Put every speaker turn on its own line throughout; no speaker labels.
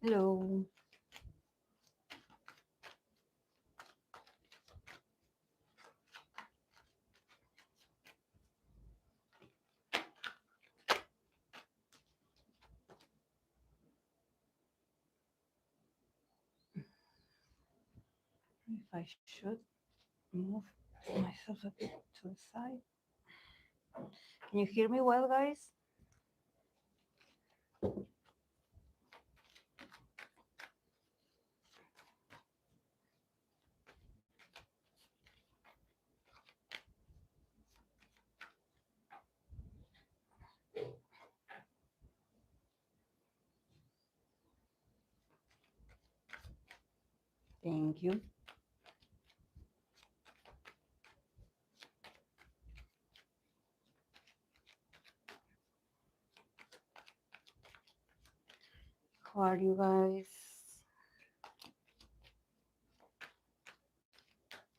Hello. If I should move myself a bit to the side. Can you hear me well, guys? Thank you. How are you guys?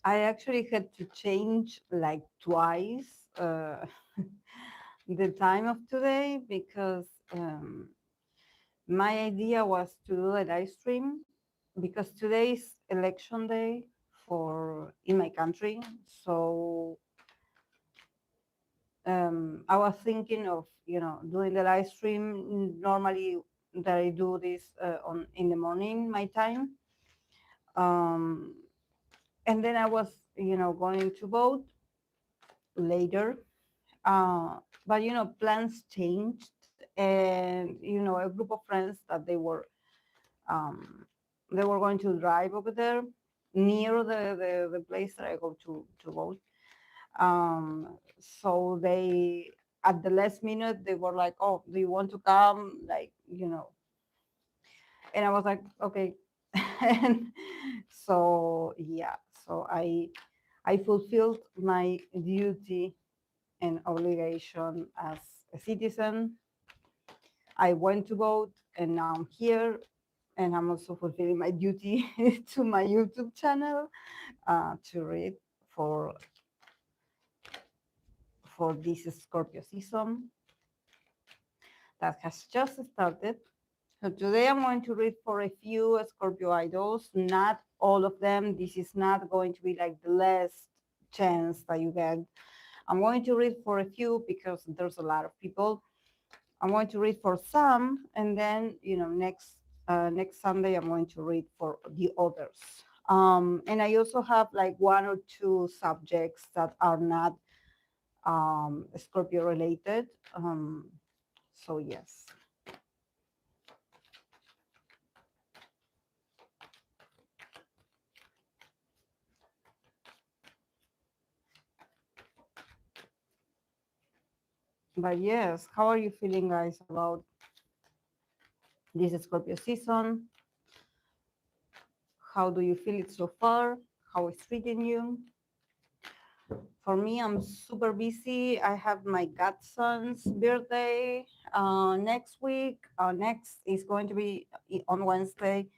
I actually had to change like twice the time of today because my idea was to do a live stream because today is election day for in my country. So I was thinking of doing the live stream normally that I do this on in the morning my time, um, and then I was going to vote later, but plans changed, and a group of friends that um, they were going to drive over there near the place that I go to vote. So they, at the last minute, they were like, "Oh, do you want to come?" And I was like, "Okay." And so yeah, so I fulfilled my duty and obligation as a citizen. I went to vote, and now I'm here, and I'm also fulfilling my duty to my YouTube channel to read for this Scorpio season that has just started. So today I'm going to read for a few Scorpio idols, not all of them. This is not going to be like the last chance that you get. I'm going to read for a few because there's a lot of people. I'm going to read for some, and then next Sunday I'm going to read for the others. And I also have like one or two subjects that are not Scorpio related. So yes. But yes, how are you feeling, guys, about this Scorpio season? How do you feel it so far? How it's treating you? For me, I'm super busy. I have my godson's birthday next week. Next is going to be on Wednesday,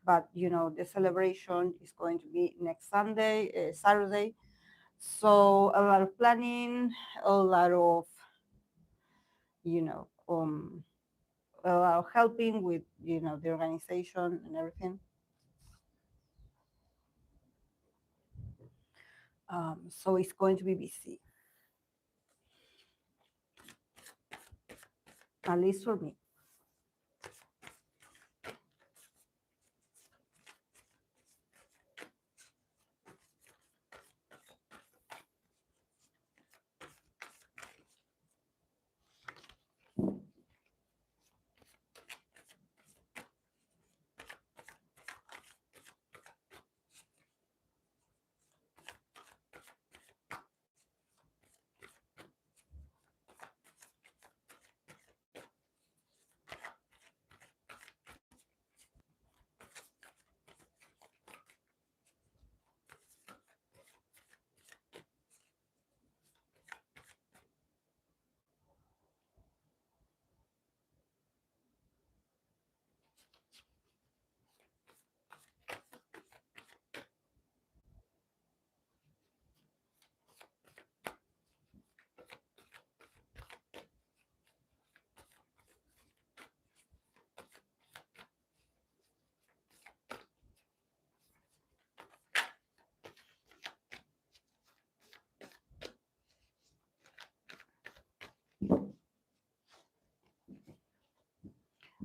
but the celebration is going to be next Sunday, Saturday. So a lot of planning, a lot of you know um, helping with the organization and everything. So it's going to be busy, at least for me.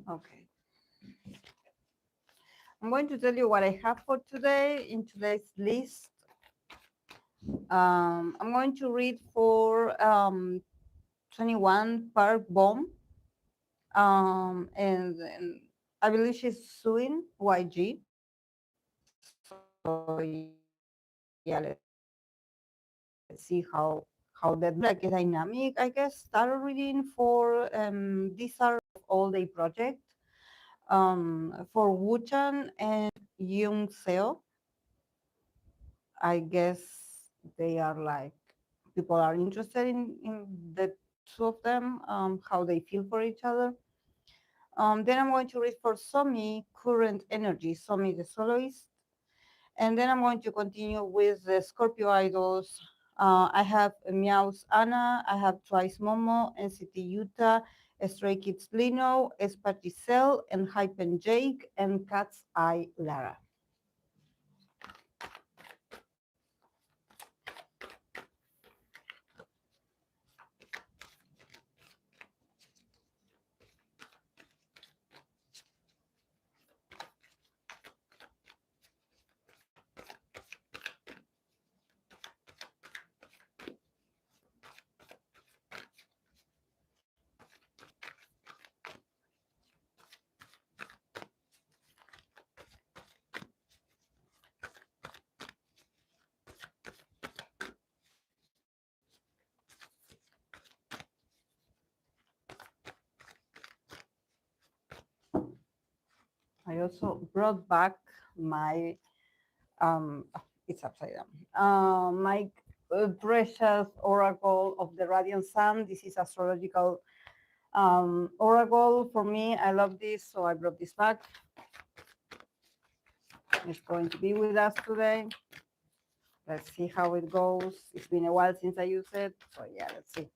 Okay. I'm going to tell you what I have for today in today's list. I'm going to read for 21 Park Bom. And I believe she's suing YG. So yeah, let's see how that like a dynamic, I guess. Start reading for these are Allday project for Woochan and Youngseo. I guess they are like people are interested in the two of them, how they feel for each other. Then I'm going to read for Somi Current Energy, Somi the soloist. And then I'm going to continue with the Scorpio Idols. I have Meovv Anna, I have Twice Momo, NCT Yuta, Stray Kids Lino, aespa Giselle, Enhypen Jake, and Katseye Lara. I also brought back my it's upside down. My precious oracle of the radiant sun. This is astrological oracle for me. I love this, so I brought this back. It's going to be with us today. Let's see how it goes. It's been a while since I used it, so yeah, let's see.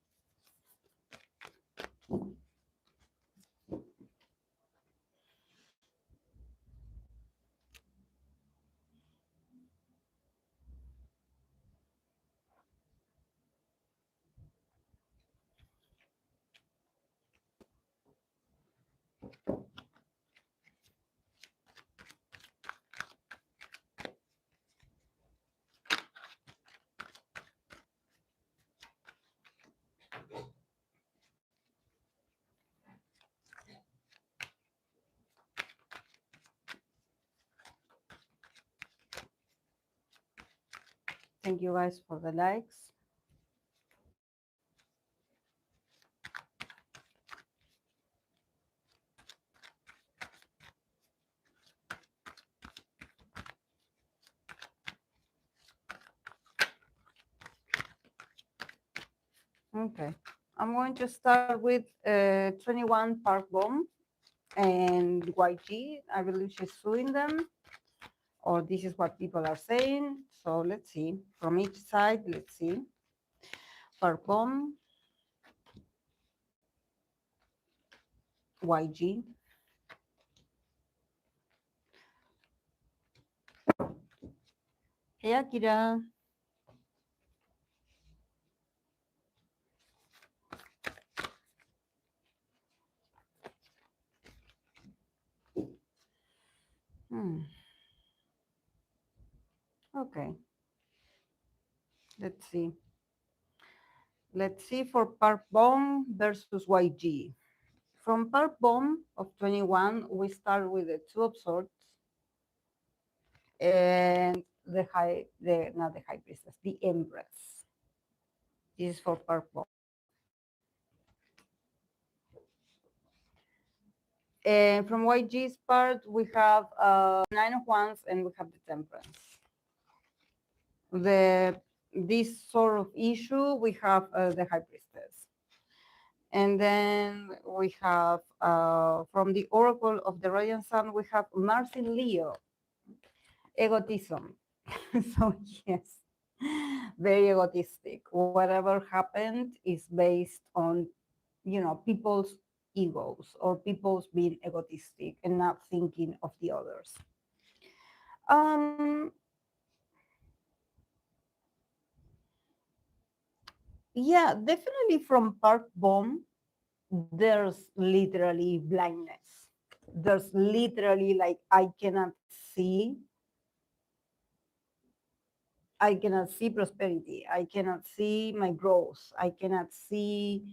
Thank you guys for the likes. Okay, I'm going to start with 21 Park Bom and YG. I believe she's suing them, or this is what people are saying. So let's see from each side. Let's see. Park Bom, YG. Hey Akira. Hmm. Okay. Let's see. Let's see for Park Bom versus YG. From Park Bom of 21, we start with the two of swords and not the high priestess, the empress. This is for Park Bom. And from YG's part, we have nine of wands and we have the temperance. This sort of issue, we have the high priestess. And then we have from the oracle of the radiant sun, we have Mars in Leo, egotism. So yes, very egotistic. Whatever happened is based on, people's egos or people's being egotistic and not thinking of the others. Um, yeah, definitely from Park Bom, there's literally blindness. there's literally like I cannot see prosperity. I cannot see my growth. I cannot see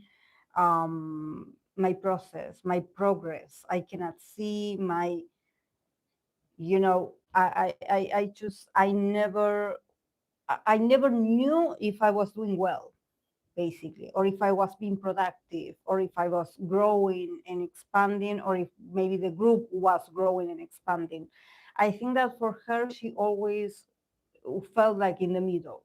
my process, my progress. I cannot see my, you know, I just, I never knew if I was doing well, basically, or if I was being productive, or if I was growing and expanding, or if maybe the group was growing and expanding. I think that for her, she always felt like in the middle,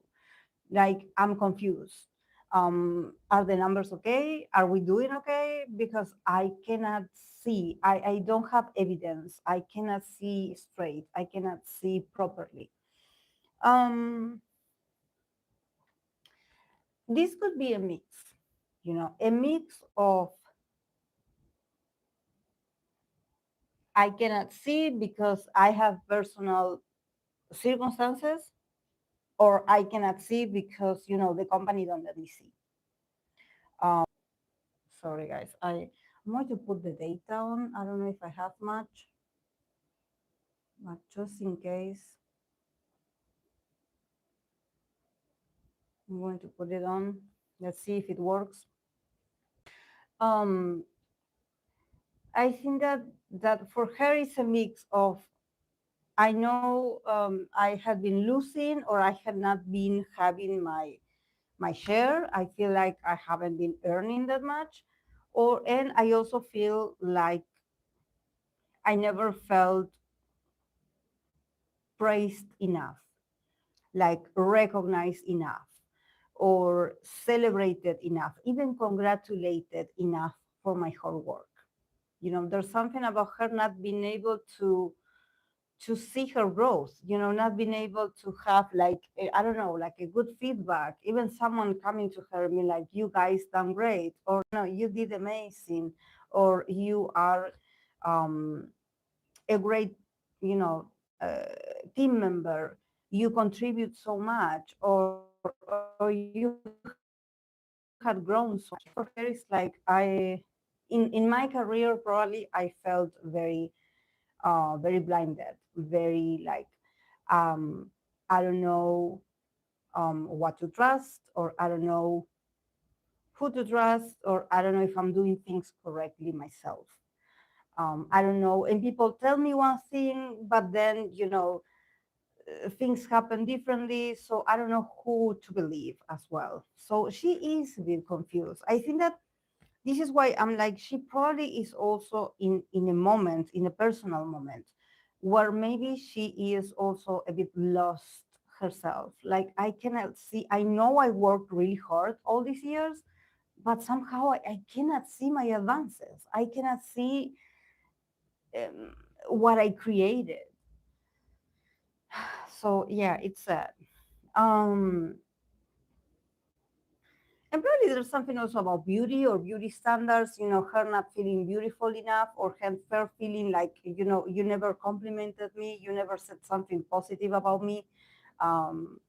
like I'm confused. Are the numbers okay? Are we doing okay? Because I cannot see. I don't have evidence. I cannot see straight. I cannot see properly. Um, this could be a mix, you know, a mix of I cannot see because I have personal circumstances, or I cannot see because, you know, the company don't let me see. Um, sorry guys, I'm going to put the data on. I don't know if I have much, but just in case, I'm going to put it on. Let's see if it works. Um, I think that for her it's a mix of I know I had been losing, or I had not been having my share. I feel like I haven't been earning that much, or and I also feel like I never felt praised enough, like recognized enough, or celebrated enough, even congratulated enough for my hard work. You know, there's something about her not being able to see her growth, you know, not being able to have like I don't know, like a good feedback, even someone coming to her and being like, you guys done great, or no, you did amazing, or you are um, a great, you know, team member, you contribute so much, or you had grown so much. For her it's like in my career probably I felt very blinded, very like um, I don't know what to trust, or I don't know who to trust, or I don't know if I'm doing things correctly myself. I don't know. And people tell me one thing, but then, you know, things happen differently. So I don't know who to believe as well. So she is a bit confused. I think that this is why I'm like, she probably is also in a moment, in a personal moment, where maybe she is also a bit lost herself. Like I cannot see, I know I worked really hard all these years, but somehow I cannot see my advances. I cannot see um, what I created. So yeah, it's sad. Um, And probably there's something also about beauty or beauty standards, you know, her not feeling beautiful enough, or her feeling like, you know, you never complimented me, you never said something positive about me.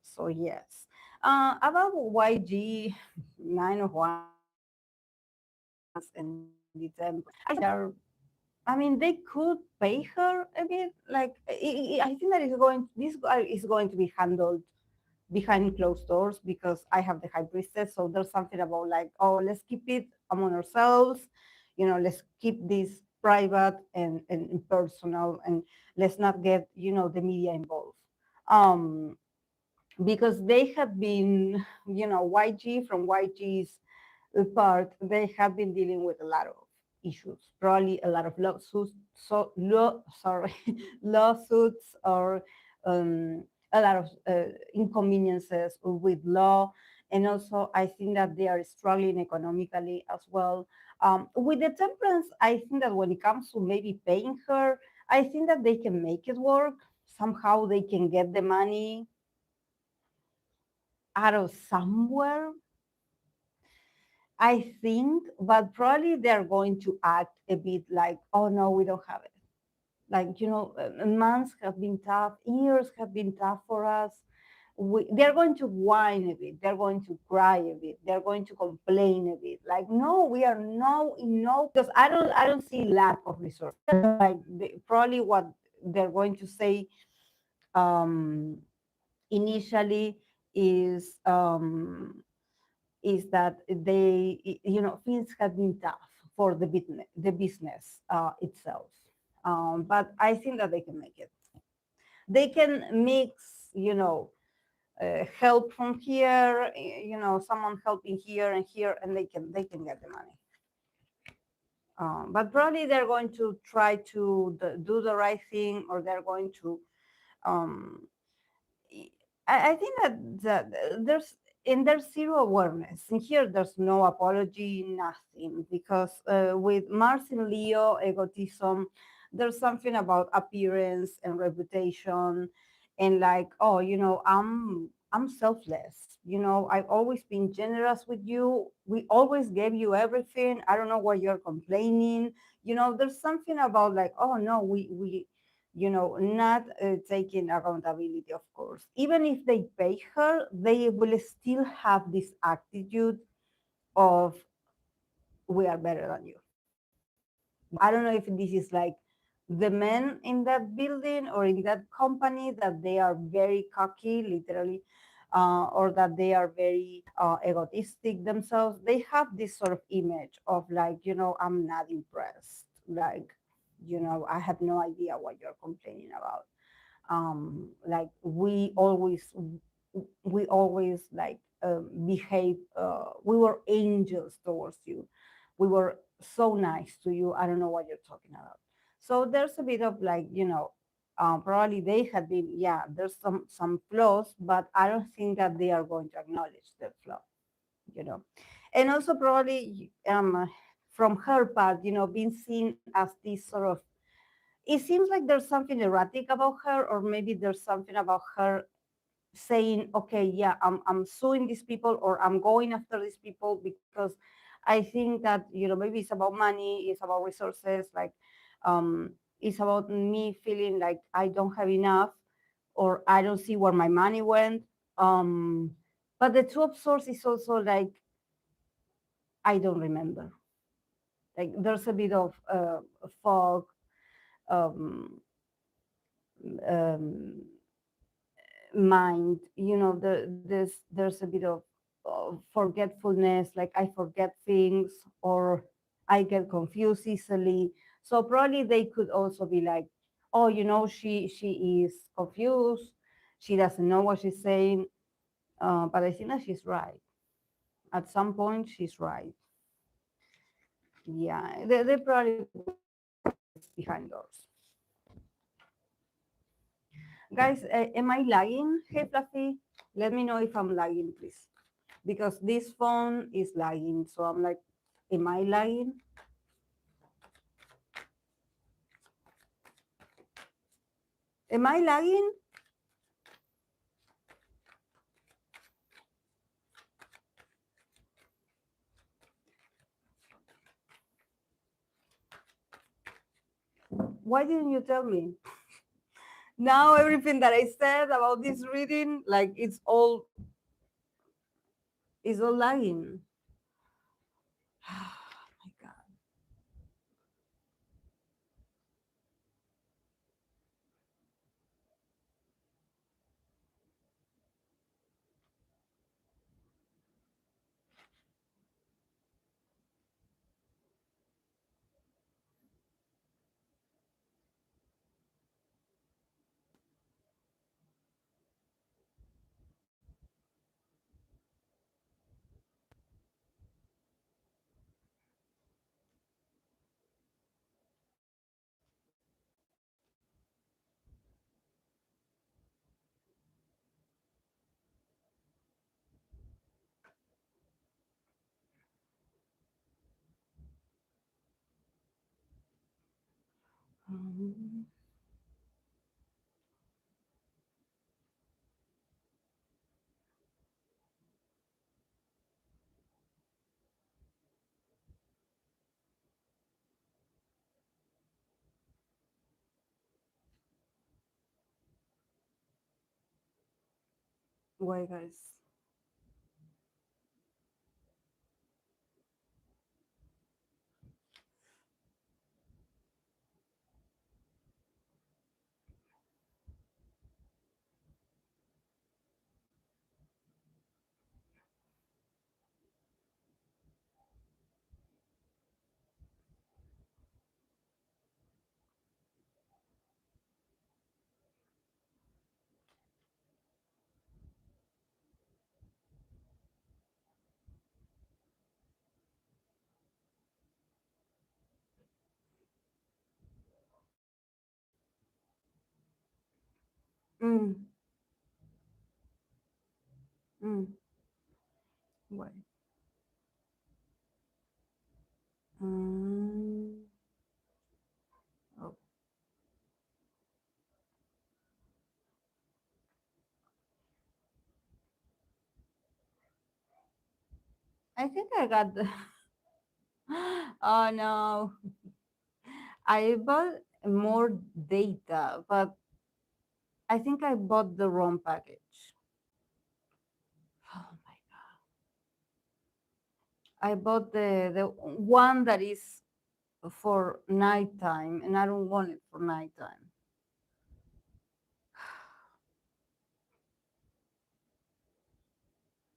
So yes. About YG, 9 of Wands and December, I mean, they could pay her a bit. Like, I think that this is going to be handled behind closed doors, because I have the high priestess. So there's something about like, oh, let's keep it among ourselves, you know, let's keep this private and personal, and let's not get, you know, the media involved. Um, because they have been, you know, YG, from YG's part, they have been dealing with a lot of issues, probably a lot of lawsuits, sorry, lawsuits, or a lot of inconveniences with law. And also, I think that they are struggling economically as well. With the temperance, I think that when it comes to maybe paying her, I think that they can make it work. Somehow they can get the money out of somewhere, I think, but probably they're going to act a bit like, oh no, we don't have it. Like, you know, months have been tough, years have been tough for us. they're going to whine a bit, they're going to cry a bit, they're going to complain a bit. Like, no, we are no, because I don't see lack of resources. Like probably what they're going to say initially is that things have been tough for the business itself. But I think that they can make it. They can mix, help from here, someone helping here and here, and they can get the money. But probably they're going to try to do the right thing, or they're going to. Um, I think that there's zero awareness. In here, there's no apology, nothing, because with Mars and Leo egotism, there's something about appearance and reputation, and like, oh, I'm selfless. I've always been generous with you. We always gave you everything. I don't know why you're complaining. There's something about like, oh no, we not taking accountability, of course. Even if they pay her, they will still have this attitude of, we are better than you. I don't know if this is like the men in that building or in that company, that they are very cocky, literally, or that they are very egotistic themselves. They have this sort of image of like, I'm not impressed. Like, I have no idea what you're complaining about. Like we always like behave. We were angels towards you. We were so nice to you. I don't know what you're talking about. So there's a bit of like, probably they had been, yeah, there's some flaws, but I don't think that they are going to acknowledge their flaw. you know and also probably from her part, being seen as this sort of, it seems like there's something erratic about her, or maybe there's something about her saying, okay, yeah, I'm suing these people, or I'm going after these people, because I think that, maybe it's about money, it's about resources, like, it's about me feeling like I don't have enough, or I don't see where my money went. But the true source is also like, I don't remember. Like, there's a bit of fog, um, um, mind, there's a bit of forgetfulness, like I forget things, or I get confused easily. So probably they could also be like, oh, she is confused, she doesn't know what she's saying. But I think that she's right. At some point she's right. Yeah, they probably behind doors. Guys, am I lagging? Hey, Fluffy, let me know if I'm lagging, please. Because this phone is lagging. So I'm like, am I lagging? Am I lagging? Why didn't you tell me? Now everything that I said about this reading, like it's all lagging. Oh my God. Um, Wait, guys. Mm, mm, wait. Mm, oh. I think I got the. Oh no. I bought more data, but I think I bought the wrong package. Oh my God. I bought the one that is for nighttime, and I don't want it for nighttime.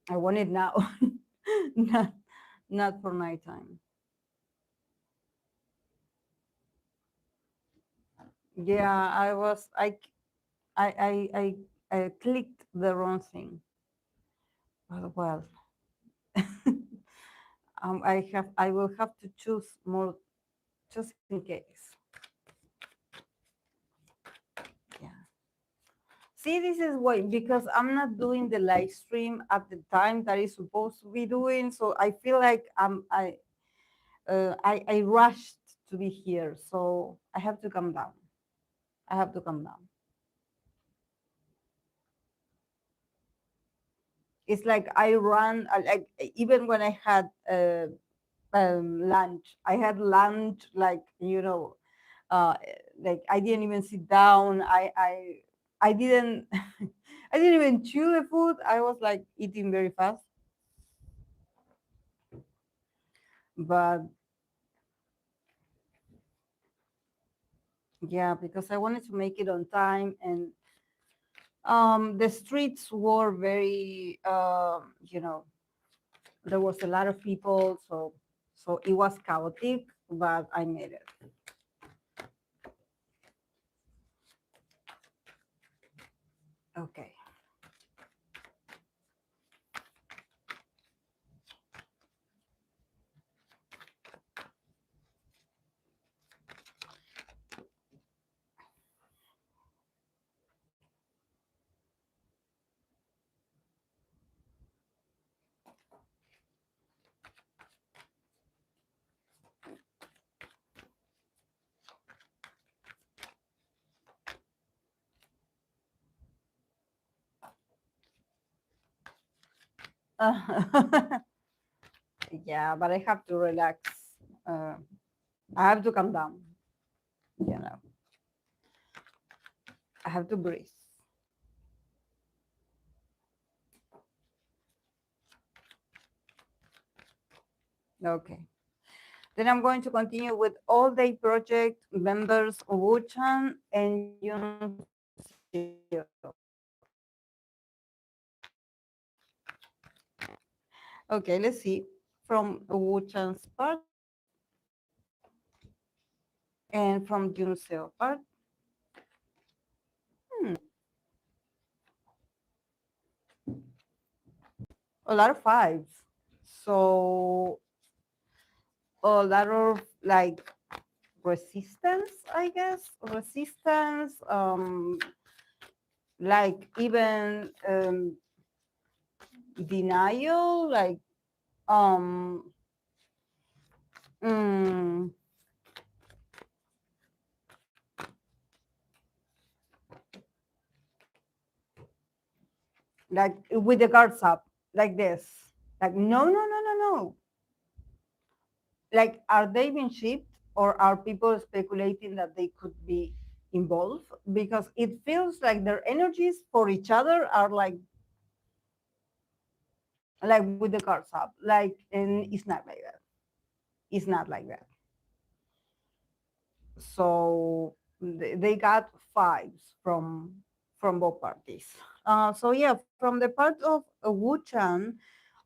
I want it now, not not for nighttime. Yeah, I clicked the wrong thing. Well, I will have to choose more just in case. Yeah. See, this is why, because I'm not doing the live stream at the time that is supposed to be doing, so I feel like I rushed to be here, so I have to come down. I have to come down. It's like I run like even when I had lunch, I had lunch like uh, like I didn't even sit down. I didn't I didn't even chew the food. I was like eating very fast. But yeah, because I wanted to make it on time, and the streets were very there was a lot of people, so it was chaotic, but I made it. Okay. Yeah, but I have to relax. Uh, I have to calm down. You know, I have to breathe. Okay. Then I'm going to continue with Allday project members Woochan and Youngseo. Okay, let's see from Woochan's part and from Youngseo part. Hmm, a lot of fives. So a lot of like resistance, I guess. Resistance, like even denial, like um mm, like with the guards up, like this. Like no, no, no, no, no. Like are they being shipped, or are people speculating that they could be involved? Because it feels like their energies for each other are like like with the cards up, like, and it's not like that. It's not like that. So they got fives from both parties. So yeah, from the part of Woochan,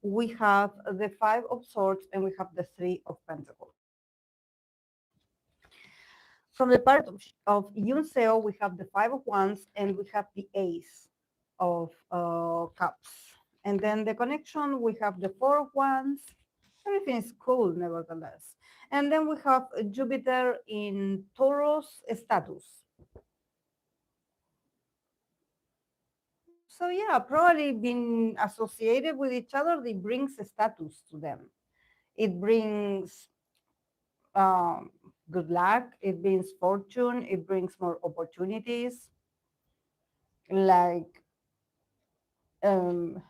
we have the five of swords and we have the three of pentacles. From the part of Youngseo, we have the five of wands and we have the ace of cups. And then the connection, we have the four of wands. Everything is cool, nevertheless. And then we have Jupiter in Taurus status. So yeah, probably being associated with each other, it brings a status to them. It brings um, good luck. It brings fortune. It brings more opportunities. Like, um,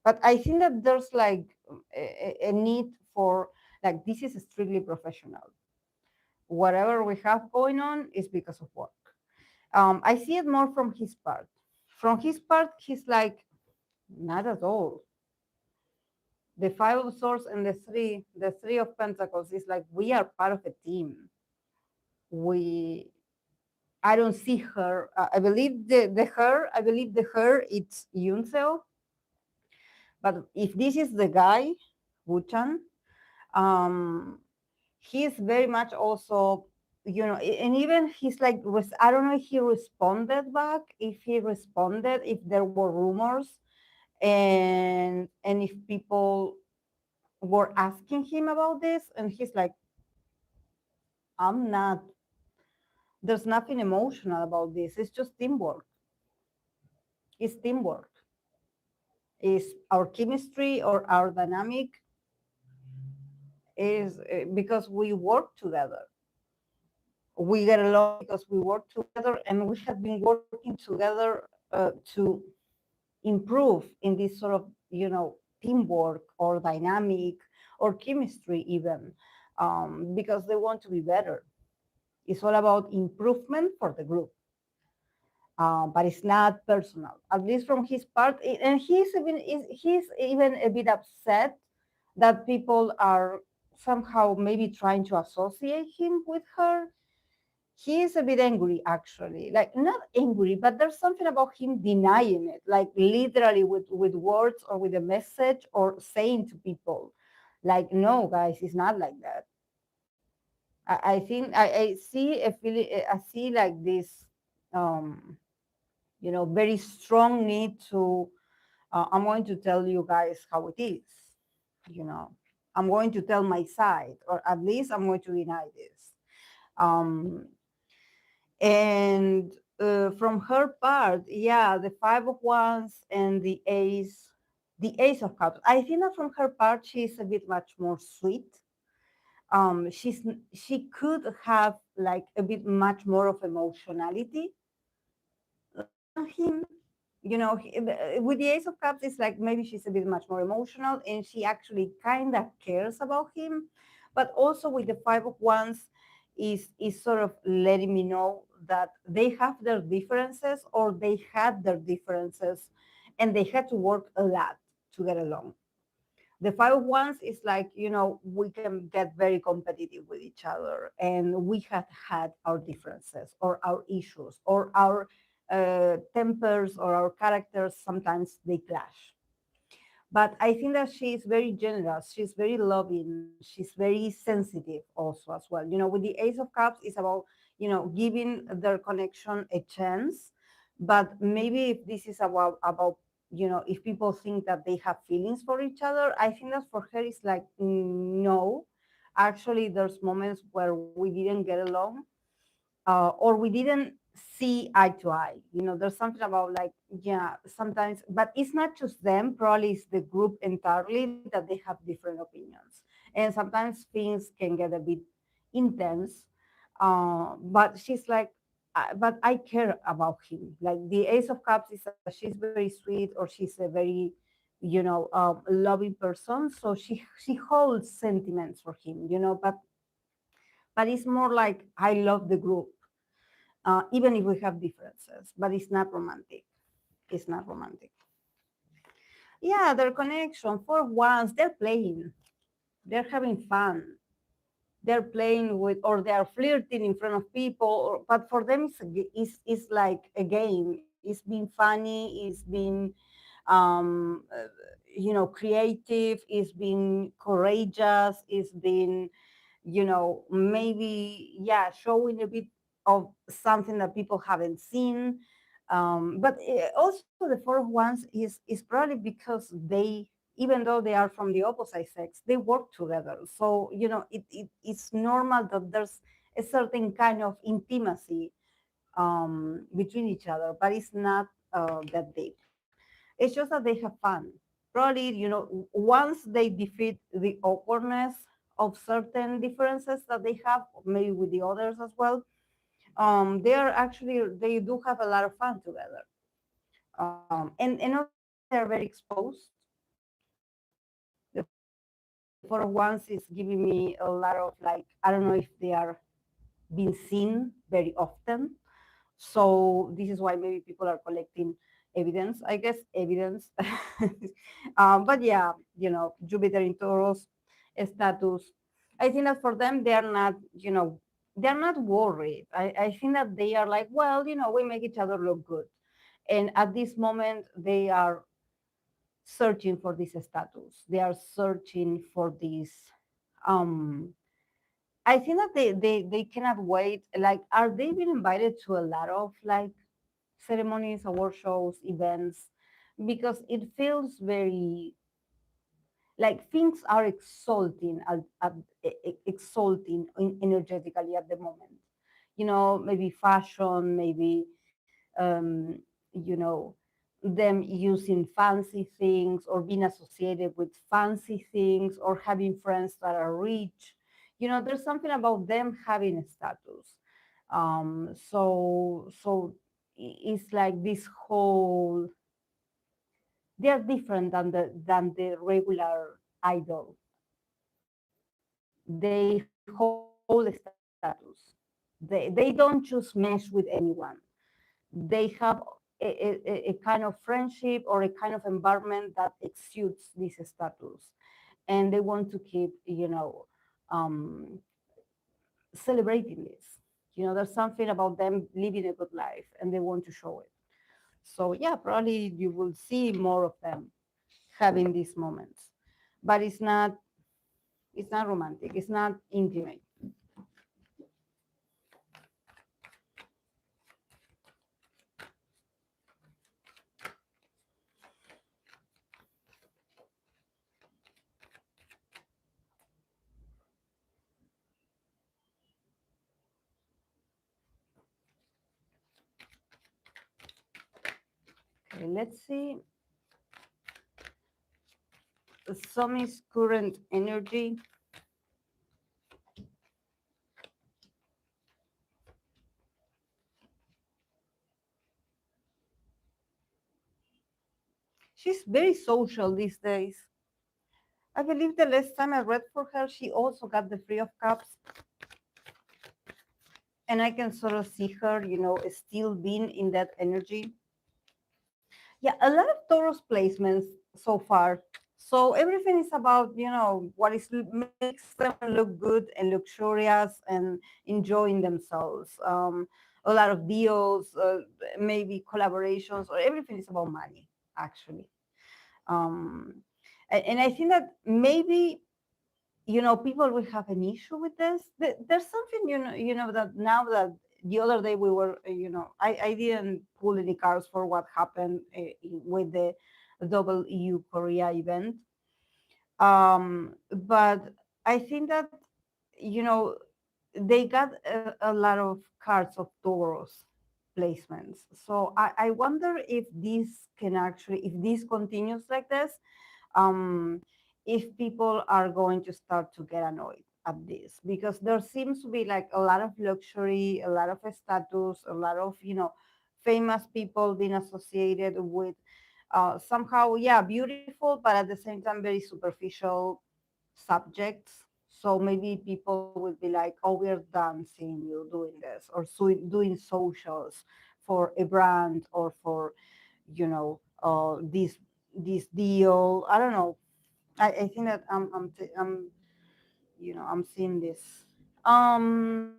but I think that there's like a need for, like, this is strictly professional. Whatever we have going on is because of work. I see it more from his part. From his part, he's like, not at all. The five of swords and the three of pentacles is like, we are part of a team. We, I don't see her. I believe I believe the her, it's Youngseo. But if this is the guy, Woochan, um, he's very much also, and even he's like, I don't know if he responded back, if there were rumors, and if people were asking him about this, and he's like, I'm not, there's nothing emotional about this. It's just teamwork. It's teamwork. Is our chemistry or our dynamic is because we work together. We get along because we work together, and we have been working together to improve in this sort of, teamwork or dynamic or chemistry even, because they want to be better. It's all about improvement for the group. But it's not personal, at least from his part. And he's even a bit upset that people are somehow maybe trying to associate him with her. He is a bit angry, actually. Like, not angry, but there's something about him denying it, like literally with words or with a message or saying to people, like, no, guys, it's not like that. I think I see a feeling, I see like this, um, very strong need to, I'm going to tell you guys how it is, you know, I'm going to tell my side, or at least I'm going to deny this. Um, and from her part, yeah, the five of wands and the ace of cups. I think that from her part, she's a bit much more sweet. She could have like a bit much more of emotionality than him. With the ace of cups, it's like maybe she's a bit much more emotional and she actually kind of cares about him. But also with the five of wands, is sort of letting me know that they have their differences, or they had their differences, and they had to work a lot to get along. The five of wands is like, we can get very competitive with each other, and we have had our differences or our issues or our tempers or our characters. Sometimes they clash, but I think that she's very generous, she's very loving, she's very sensitive also as well. With the ace of cups, it's about, giving their connection a chance. But maybe if this is about, if people think that they have feelings for each other, I think that for her it's like, no, actually there's moments where we didn't get along, or we didn't see eye to eye. There's something about, like, yeah, sometimes, but it's not just them, probably it's the group entirely that they have different opinions. And sometimes things can get a bit intense. But she's like, but I care about him. Like the ace of cups is she's very sweet, or she's a very, loving person. So she holds sentiments for him, but it's more like, I love the group, even if we have differences, but it's not romantic. It's not romantic. Yeah, their connection. For once, they're playing, they're having fun, they're playing with, or they're flirting in front of people, but for them it's like a game. It's been funny, it's been creative, it's been courageous, it's been, maybe, yeah, showing a bit of something that people haven't seen. But also the fourth ones is probably because they, even though they are from the opposite sex, they work together. So, it's normal that there's a certain kind of intimacy between each other, but it's not that deep. It's just that they have fun. Probably, once they defeat the awkwardness of certain differences that they have, maybe with the others as well, they do have a lot of fun together. And also they're very exposed. The four of ones is giving me a lot of like, I don't know if they are being seen very often. So this is why maybe people are collecting evidence, I guess, evidence. But yeah, Jupiter in Taurus status. I think that for them, they are not, they're not worried. I think that they are like, well, we make each other look good. And at this moment, they are searching for this status. They are searching for this. Um, I think that they cannot wait. Like, are they being invited to a lot of like ceremonies, award shows, events? Because it feels very like things are exalting energetically at the moment. Maybe fashion, maybe um, you know, them using fancy things or being associated with fancy things or having friends that are rich. There's something about them having a status. So it's like this whole, they are different than the regular idol. They hold a status. They don't just mesh with anyone. They have a kind of friendship or a kind of environment that exudes this status, and they want to keep, um, celebrating this. There's something about them living a good life, and they want to show it. So yeah, probably you will see more of them having these moments, but it's not romantic. It's not intimate. Okay, let's see. Somi's current energy. She's very social these days. I believe the last time I read for her, she also got the Three of Cups, and I can sort of see her, still being in that energy. Yeah, a lot of Taurus placements so far. So everything is about, what makes them look good and luxurious and enjoying themselves. A lot of deals, maybe collaborations, or everything is about money, actually. Um, and I think that maybe, people will have an issue with this. There's something, that now that the other day we were, I didn't pull any cards for what happened with the double EU Korea event. But I think that, you know, they got a lot of cards of Taurus placements. So I wonder if if this continues like this, um, if people are going to start to get annoyed at this, because there seems to be like a lot of luxury, a lot of status, a lot of, famous people being associated with somehow, yeah, beautiful, but at the same time, very superficial subjects. So maybe people will be like, oh, we're done seeing you doing this, or doing socials for a brand or for, this this deal. I don't know. I think that I'm I'm seeing this. Um,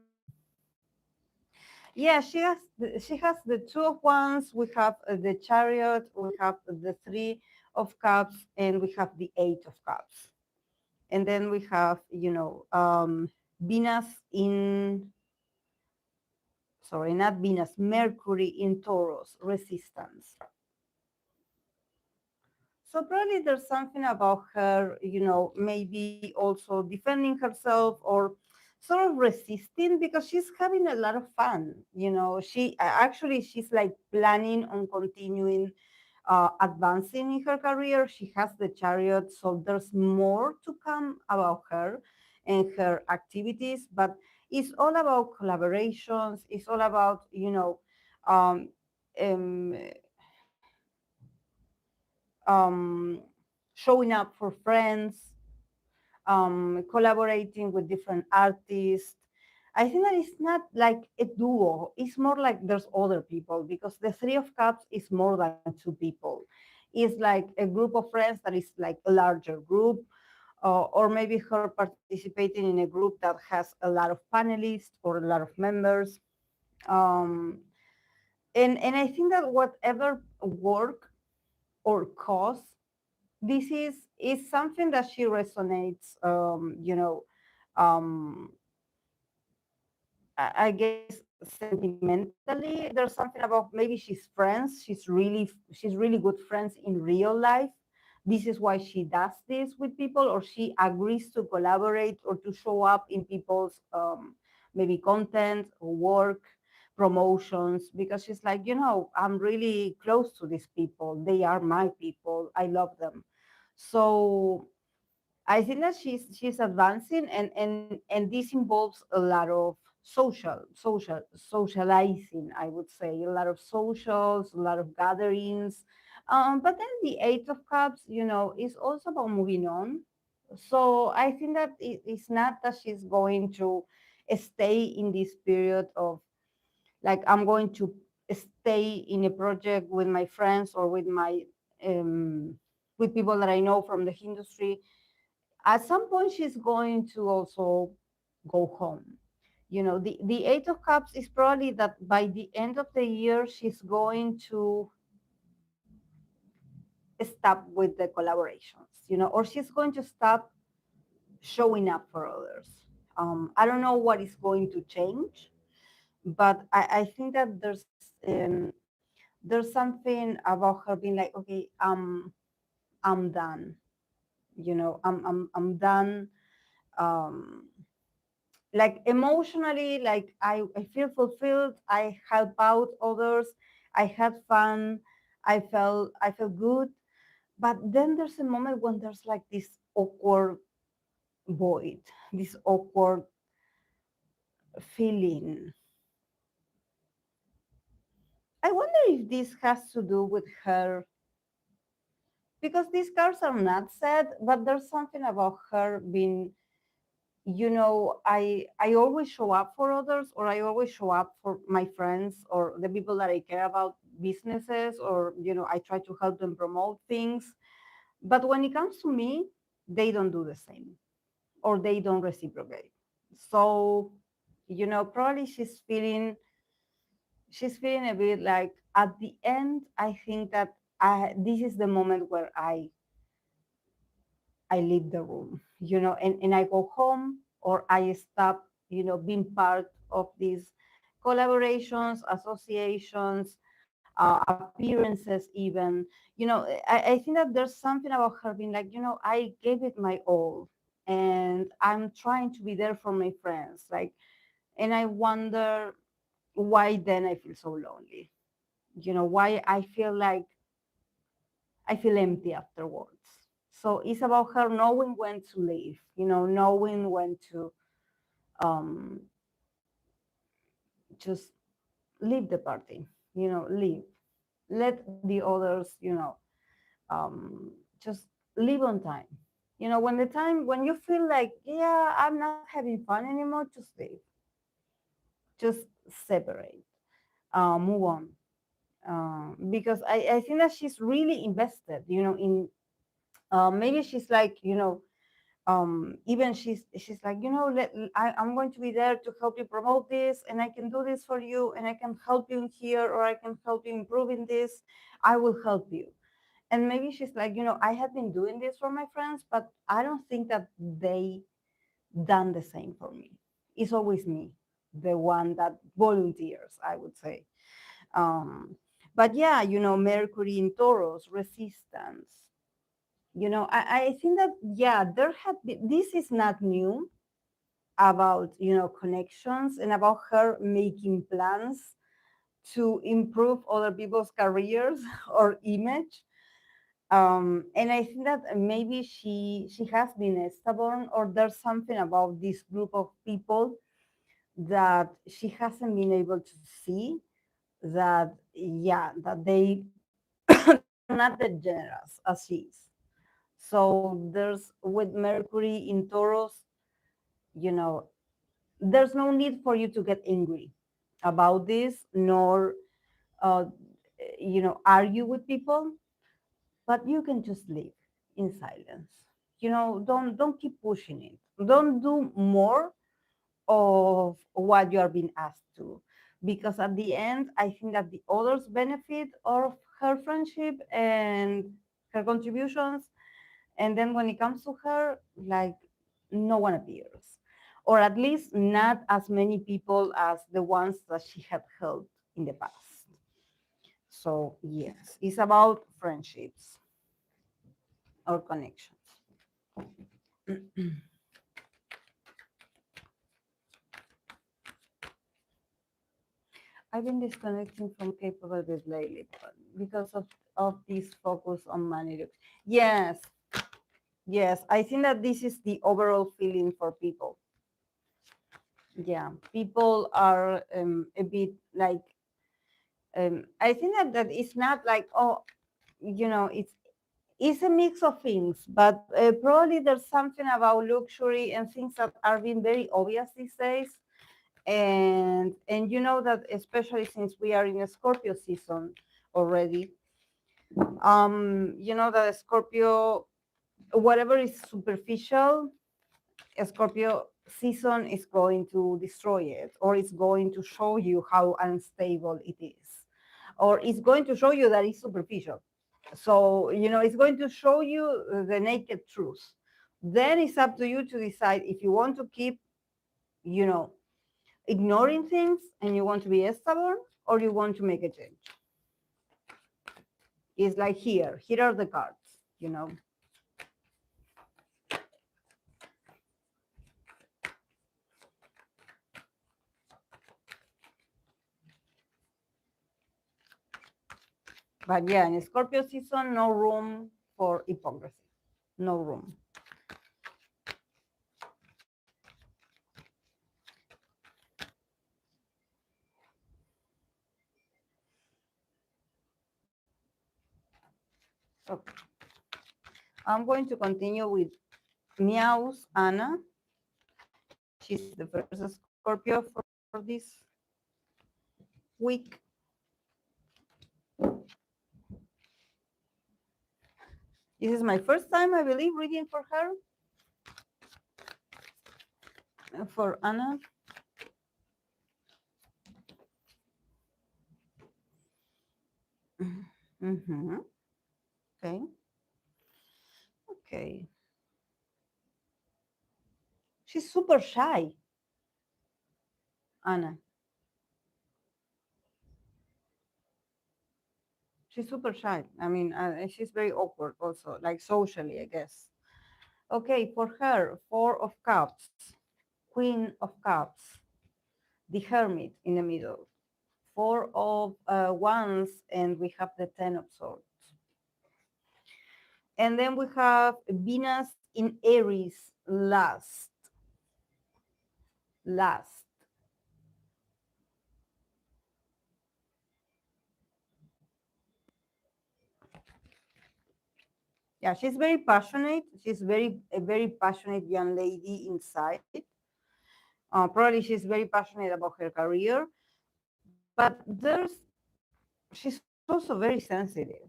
yeah, she has the two of wands. We have the chariot. We have the three of cups, and we have the eight of cups. And then we have Venus in, sorry, not Venus, Mercury in Taurus, resistance. So probably there's something about her, maybe also defending herself or sort of resisting because she's having a lot of fun. She actually she's like planning on continuing advancing in her career. She has the chariot, so there's more to come about her and her activities. But it's all about collaborations. It's all about um, um, um, showing up for friends, collaborating with different artists. I think that it's not like a duo. It's more like there's other people because the Three of Cups is more than two people. It's like a group of friends that is like a larger group, or maybe her participating in a group that has a lot of panelists or a lot of members. Um, and I think that whatever work or cause this is something that she resonates um I guess sentimentally there's something about maybe she's friends, she's really good friends in real life. This is why she does this with people, or she agrees to collaborate or to show up in people's maybe content or work promotions because she's like, I'm really close to these people, they are my people, I love them. So I think that she's advancing, and this involves a lot of socializing. I would say a lot of socials, a lot of gatherings. But then the Eight of Cups, is also about moving on. So I think that it's not that she's going to stay in this period of like I'm going to stay in a project with my friends or with my with people that I know from the industry. At some point she's going to also go home. The Eight of Cups is probably that by the end of the year she's going to stop with the collaborations, or she's going to stop showing up for others. I don't know what is going to change, but I think that there's something about her being like, okay, I'm done. I'm done. Um, like emotionally, like I feel fulfilled, I help out others, I had fun, I felt good. But then there's a moment when there's like this awkward void, this awkward feeling. I wonder if this has to do with her, because these cards are not sad, but there's something about her being, I always show up for others, or I always show up for my friends or the people that I care about, businesses, or I try to help them promote things. But when it comes to me, they don't do the same, or they don't reciprocate. So probably she's feeling a bit like at the end. I think that this is the moment where I leave the room, and I go home, or I stop, being part of these collaborations, associations, appearances, even. I think that there's something about her being like, I gave it my all, and I'm trying to be there for my friends. Like, and I wonder why then I feel so lonely, why I feel empty afterwards. So it's about her knowing when to leave, knowing when to um, just leave the party, leave. Let the others, just leave on time. When you feel like, yeah, I'm not having fun anymore, just leave. Just separate, move on. because I think that she's really invested, in maybe she's like, even she's like, I'm going to be there to help you promote this, and I can do this for you, and I can help you in here, or I can help you improving this. I will help you. And maybe she's like, I have been doing this for my friends, but I don't think that they done the same for me. It's always me, the one that volunteers, I would say. Um, but yeah, Mercury in Taurus, resistance. I think that, yeah, there had been, this is not new about, connections and about her making plans to improve other people's careers or image. And I think that maybe she has been stubborn, or there's something about this group of people that she hasn't been able to see, that, yeah, that they they're not that generous as she is. So there's, with Mercury in Taurus, you know, there's no need for you to get angry about this, nor uh, argue with people, but you can just live in silence. Don't keep pushing it. Don't do more of what you are being asked to, because at the end, I think that the others benefit of her friendship and her contributions, and then when it comes to her, like, no one appears, or at least not as many people as the ones that she had helped in the past. So yes, it's about friendships or connections. I've been disconnecting from capable with lately because of this focus on money. Yes, yes, I think that this is the overall feeling for people. Yeah, people are a bit like, I think that it's not like, oh, it's a mix of things, but probably there's something about luxury and things that are being very obvious these days. And you know that, especially since we are in a Scorpio season already, you know that Scorpio, whatever is superficial, a Scorpio season is going to destroy it, or it's going to show you how unstable it is, or it's going to show you that it's superficial. So, it's going to show you the naked truth. Then it's up to you to decide if you want to keep, you know, ignoring things and you want to be stubborn, or you want to make a change. It's like, here are the cards. But yeah, in Scorpio season, no room for hypocrisy. No room. Okay. I'm going to continue with Meovv Anna. She's the first Scorpio for this week. This is my first time, I believe, reading for her, for Anna. Mm-hmm. Okay. Okay. She's super shy, Anna. She's super shy. I mean, she's very awkward also, like socially, I guess. Okay, for her, Four of Cups, Queen of Cups, the Hermit in the middle, Four of Wands, and we have the Ten of Swords. And then we have Venus in Aries, last. Last. Yeah, she's very passionate. She's a very passionate young lady inside. Probably she's very passionate about her career, but she's also very sensitive.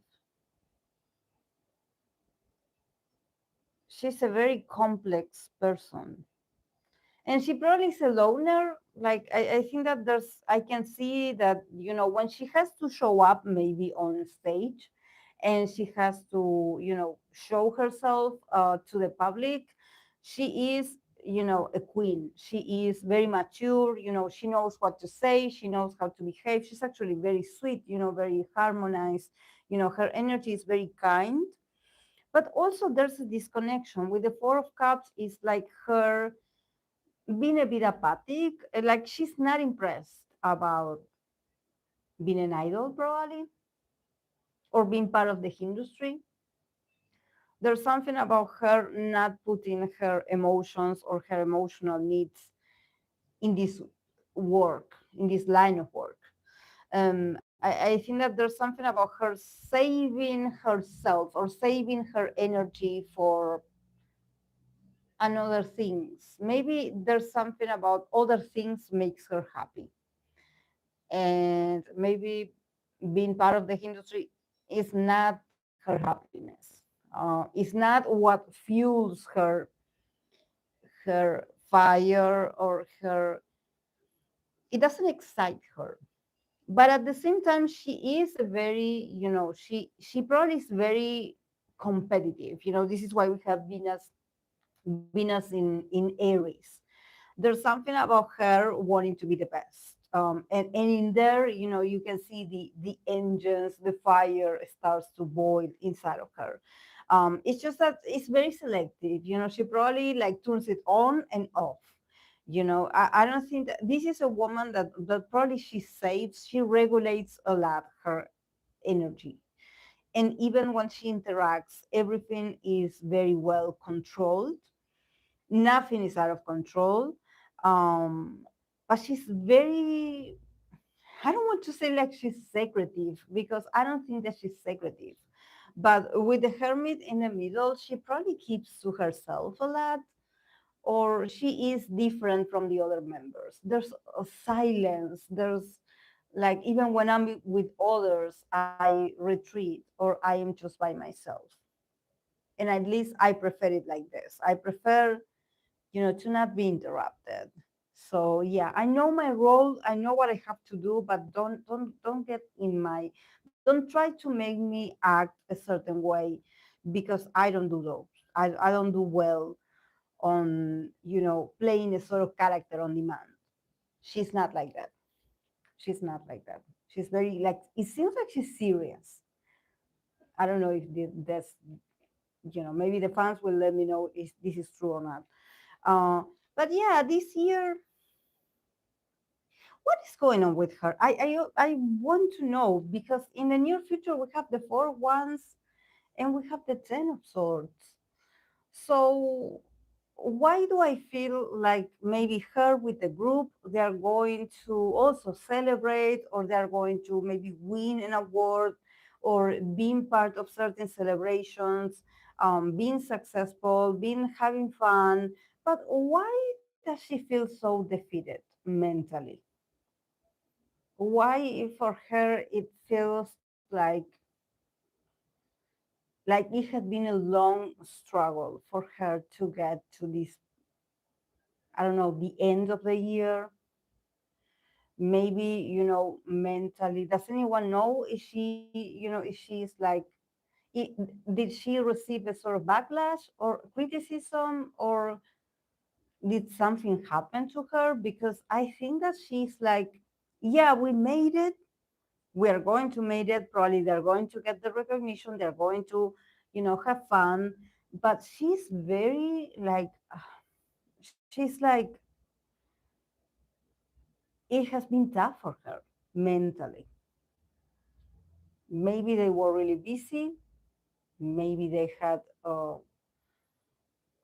She's a very complex person. And she probably is a loner. Like I think that I can see that, when she has to show up maybe on stage and she has to, show herself to the public, she is, a queen. She is very mature, she knows what to say, she knows how to behave. She's actually very sweet, very harmonized, her energy is very kind. But also there's a disconnection with the Four of Cups. Is like her being a bit apathic, like she's not impressed about being an idol, probably, or being part of the industry. There's something about her not putting her emotions or her emotional needs in this work, in this line of work. I think that there's something about her saving herself or saving her energy for another things. Maybe there's something about other things makes her happy, and maybe being part of the industry is not her happiness. It's not what fuels her fire, or her. It doesn't excite her. But at the same time, she is a very, she probably is very competitive. This is why we have Venus in Aries. There's something about her wanting to be the best. And in there, you can see the engines, the fire starts to boil inside of her. It's just that it's very selective. She probably like turns it on and off. I don't think that this is a woman that probably she regulates a lot her energy. And even when she interacts, everything is very well controlled. Nothing is out of control. um but she's very, I don't want to say like she's secretive, because I don't think that she's secretive, but with the hermit in the middle, she probably keeps to herself a lot, or she is different from the other members. There's a silence. There's like, even when I'm with others, I retreat, or I am just by myself. And at least I prefer it like this. I prefer, to not be interrupted. So yeah, I know my role, I know what I have to do, but don't get in my, don't try to make me act a certain way, because I don't do those. I don't do well on, playing a sort of character on demand. She's not like that. She's not like that. She's very like, it seems like she's serious. I don't know if that's, maybe the fans will let me know if this is true or not. uh but yeah, this year, what is going on with her? I want to know, because in the near future we have the four wands and we have the 10 of swords. So why do I feel like maybe her with the group, they are going to also celebrate, or they are going to maybe win an award, or being part of certain celebrations, being successful, being having fun. But why does she feel so defeated mentally? Why for her it feels like it had been a long struggle for her to get to this, I don't know, the end of the year. Maybe, mentally, does anyone know if if she's like, it, did she receive a sort of backlash or criticism, or did something happen to her? Because I think that she's like, yeah, we made it, we are going to make it, probably they're going to get the recognition, they're going to, have fun. But she's very like, she's like, it has been tough for her mentally. Maybe they were really busy, maybe they had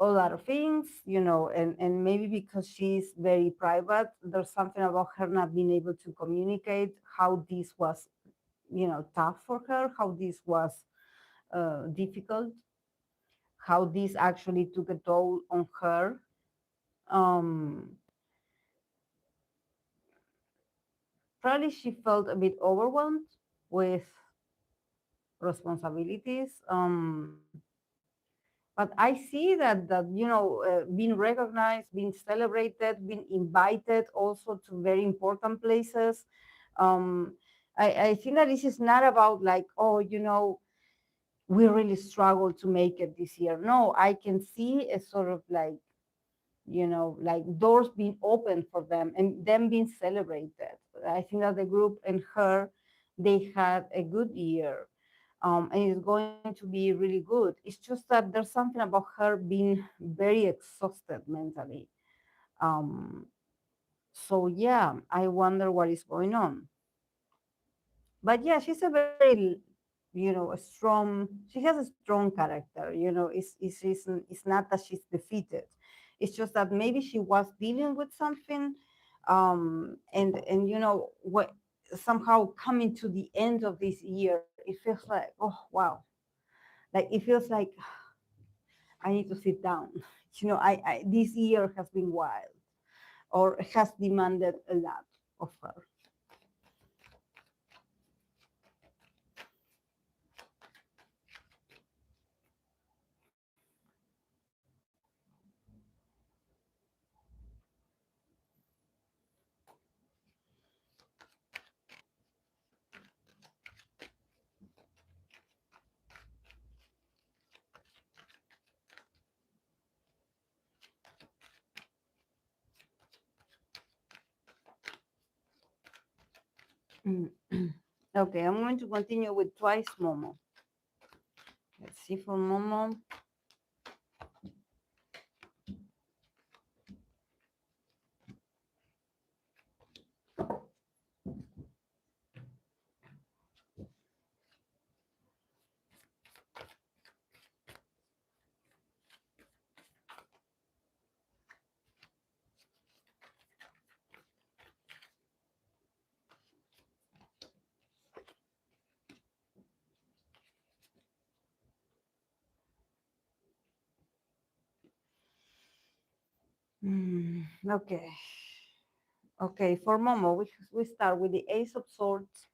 a lot of things, and maybe because she's very private, there's something about her not being able to communicate how this was, tough for her, how this was difficult, how this actually took a toll on her. Um, Probably she felt a bit overwhelmed with. responsibilities. But I see that being recognized, being celebrated, being invited also to very important places. Um, I think that this is not about like, oh, we really struggled to make it this year. No, I can see a sort of like, like doors being opened for them and them being celebrated. I think that the group and her, they had a good year. And it's going to be really good. It's just that there's something about her being very exhausted mentally. Um, so yeah, I wonder what is going on. But yeah, she's a very, a strong. She has a strong character. It's not that she's defeated. It's just that maybe she was dealing with something, and what somehow coming to the end of this year, it feels like, oh wow, like it feels like I need to sit down. I this year has been wild or has demanded a lot of her. Mm. Okay, I'm going to continue with twice Momo. Let's see for Momo. Okay. Okay, for Momo, we start with the Ace of Swords.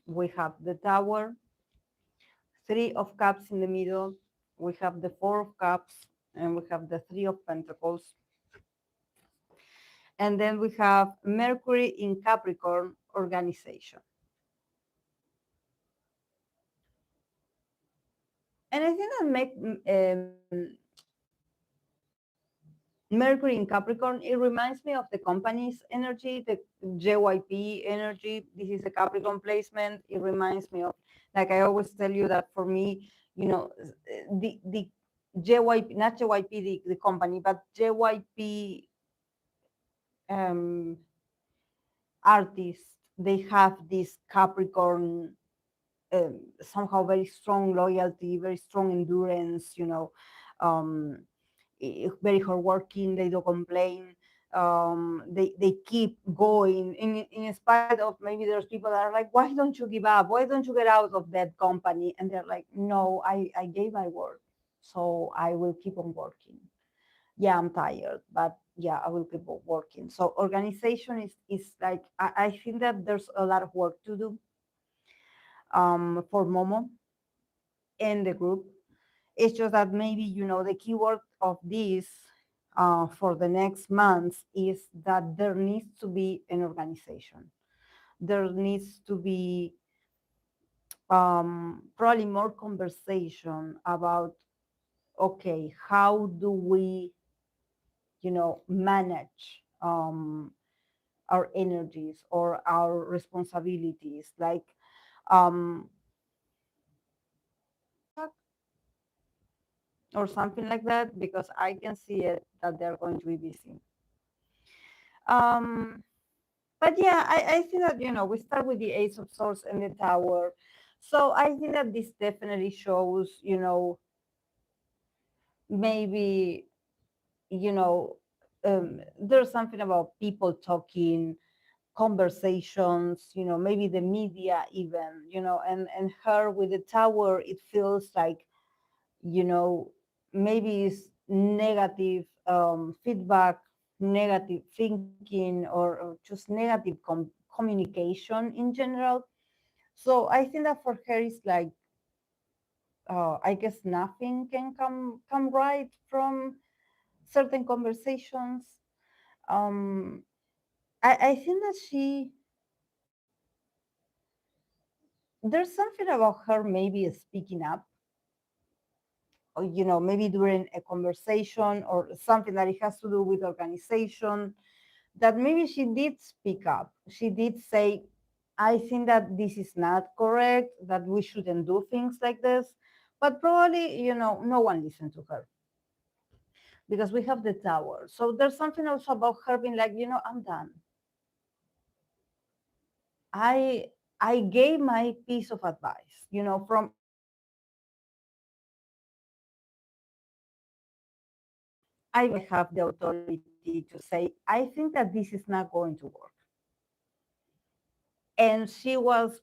We have the Tower, Three of Cups in the middle. We have the Four of Cups, and we have the Three of Pentacles. And then we have Mercury in Capricorn, organization. And I think that Mercury in Capricorn, it reminds me of the company's energy, the JYP energy. This is a Capricorn placement. It reminds me of, like I always tell you that for me, the JYP, not JYP, the company, but JYP um, artists, they have this Capricorn, somehow very strong loyalty, very strong endurance, um, very hardworking. They don't complain. They keep going in spite of maybe there's people that are like, why don't you give up? Why don't you get out of that company? And they're like, no, I gave my word, so I will keep on working. Yeah, I'm tired, but yeah, I will keep on working. So organization is like, I think that there's a lot of work to do for Momo and the group. It's just that maybe, the keyword of this for the next months is that there needs to be an organization. There needs to be probably more conversation about, okay, how do we, manage our energies or our responsibilities, like um, or something like that, because I can see it that they're going to be busy. Um, but yeah, I think that, we start with the Ace of Swords and the Tower. So I think that this definitely shows, maybe, you know, there's something about people talking, conversations, maybe the media even, and her with the Tower, it feels like, you know, maybe it's negative feedback, negative thinking, or just negative communication in general. So I think that for her is like, I guess nothing can come right from certain conversations. Um, I think that there's something about her maybe speaking up, or maybe during a conversation or something that it has to do with organization, that maybe she did speak up. She did say, I think that this is not correct, that we shouldn't do things like this. But probably, no one listened to her because we have the tower. So there's something also about her being like, I'm done. I I gave my piece of advice, from I have the authority to say, I think that this is not going to work. And she was,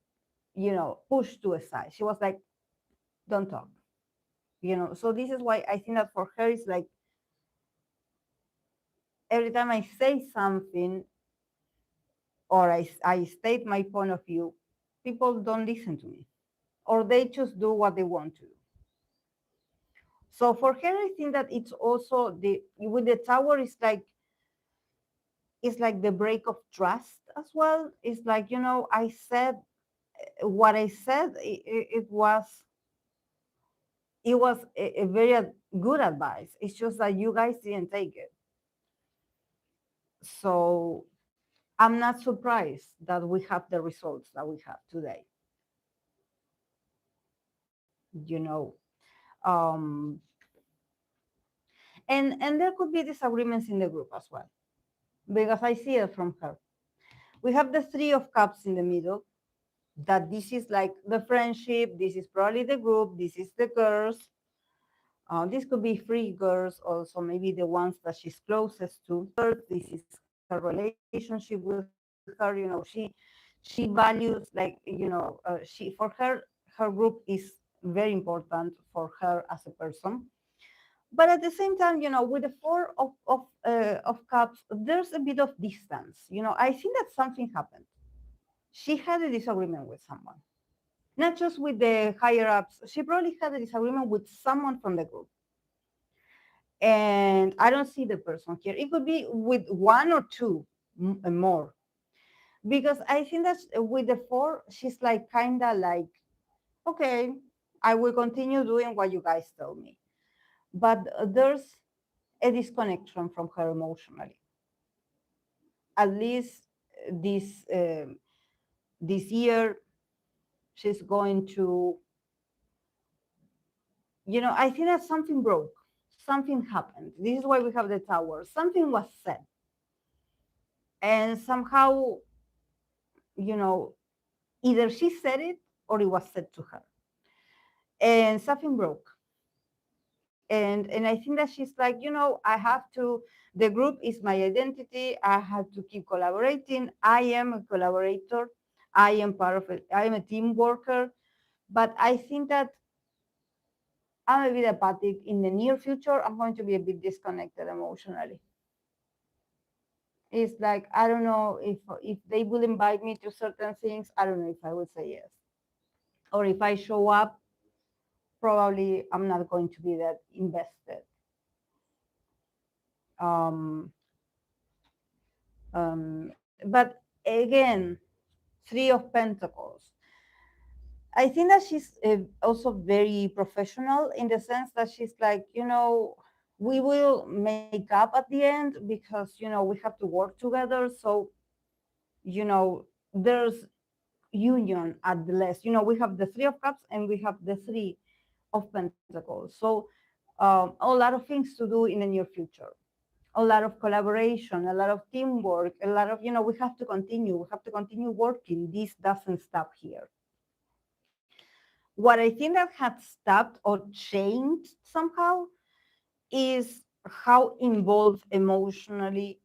pushed to a side. She was like, don't talk. So this is why I think that for her it's like every time I say something or I state my point of view, people don't listen to me or they just do what they want to do. So for her, I think that it's also the with the tower is like it's like the break of trust as well. It's like, I said what I said, it was a very good advice. It's just that you guys didn't take it. So I'm not surprised that we have the results that we have today. You know, um, and there could be disagreements in the group as well, because I see it from her. We have the three of cups in the middle. That this is like the friendship. This is probably the group. This is the girls. This could be three girls also, maybe the ones that she's closest to. This is her relationship with her. She values like she for her group is very important for her as a person. But at the same time, with the four of cups, there's a bit of distance. I think that something happened. She had a disagreement with someone, not just with the higher ups. She probably had a disagreement with someone from the group. And I don't see the person here. It could be with one or two more. Because I think that with the four, she's like kind of like, okay, I will continue doing what you guys tell me. But there's a disconnection from her emotionally. At least this this year, she's going to, I think that something broke, something happened. This is why we have the tower. Something was said, and somehow, you know, either she said it or it was said to her, and something broke. And I think that she's like, I have to. The group is my identity. I have to keep collaborating. I am a collaborator. I am part of it. I am a team worker. But I think that I'm a bit apathic. In the near future, I'm going to be a bit disconnected emotionally. It's like, I don't know if they will invite me to certain things. I don't know if I would say yes. Or if I show up, probably I'm not going to be that invested. Um, but again, Three of Pentacles. I think that she's also very professional in the sense that she's like, we will make up at the end because, we have to work together. So, there's union at the last. We have the Three of Cups and we have the Three of Pentacles. So, a lot of things to do in the near future. A lot of collaboration, a lot of teamwork, a lot of, we have to continue. We have to continue working. This doesn't stop here. What I think that had stopped or changed somehow is how involved emotionally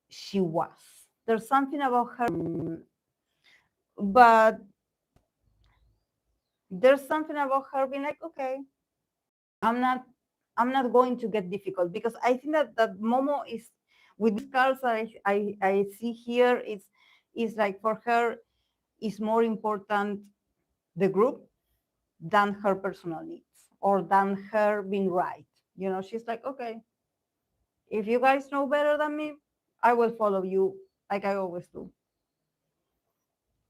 she was. There's something about her, but there's something about her being like, okay, I'm not I'm not going to get difficult, because I think that Momo is, with these cards that I see here, it's like for her is more important the group than her personal needs. or than her being right. You know, she's like, okay, if you guys know better than me, I will follow you like I always do.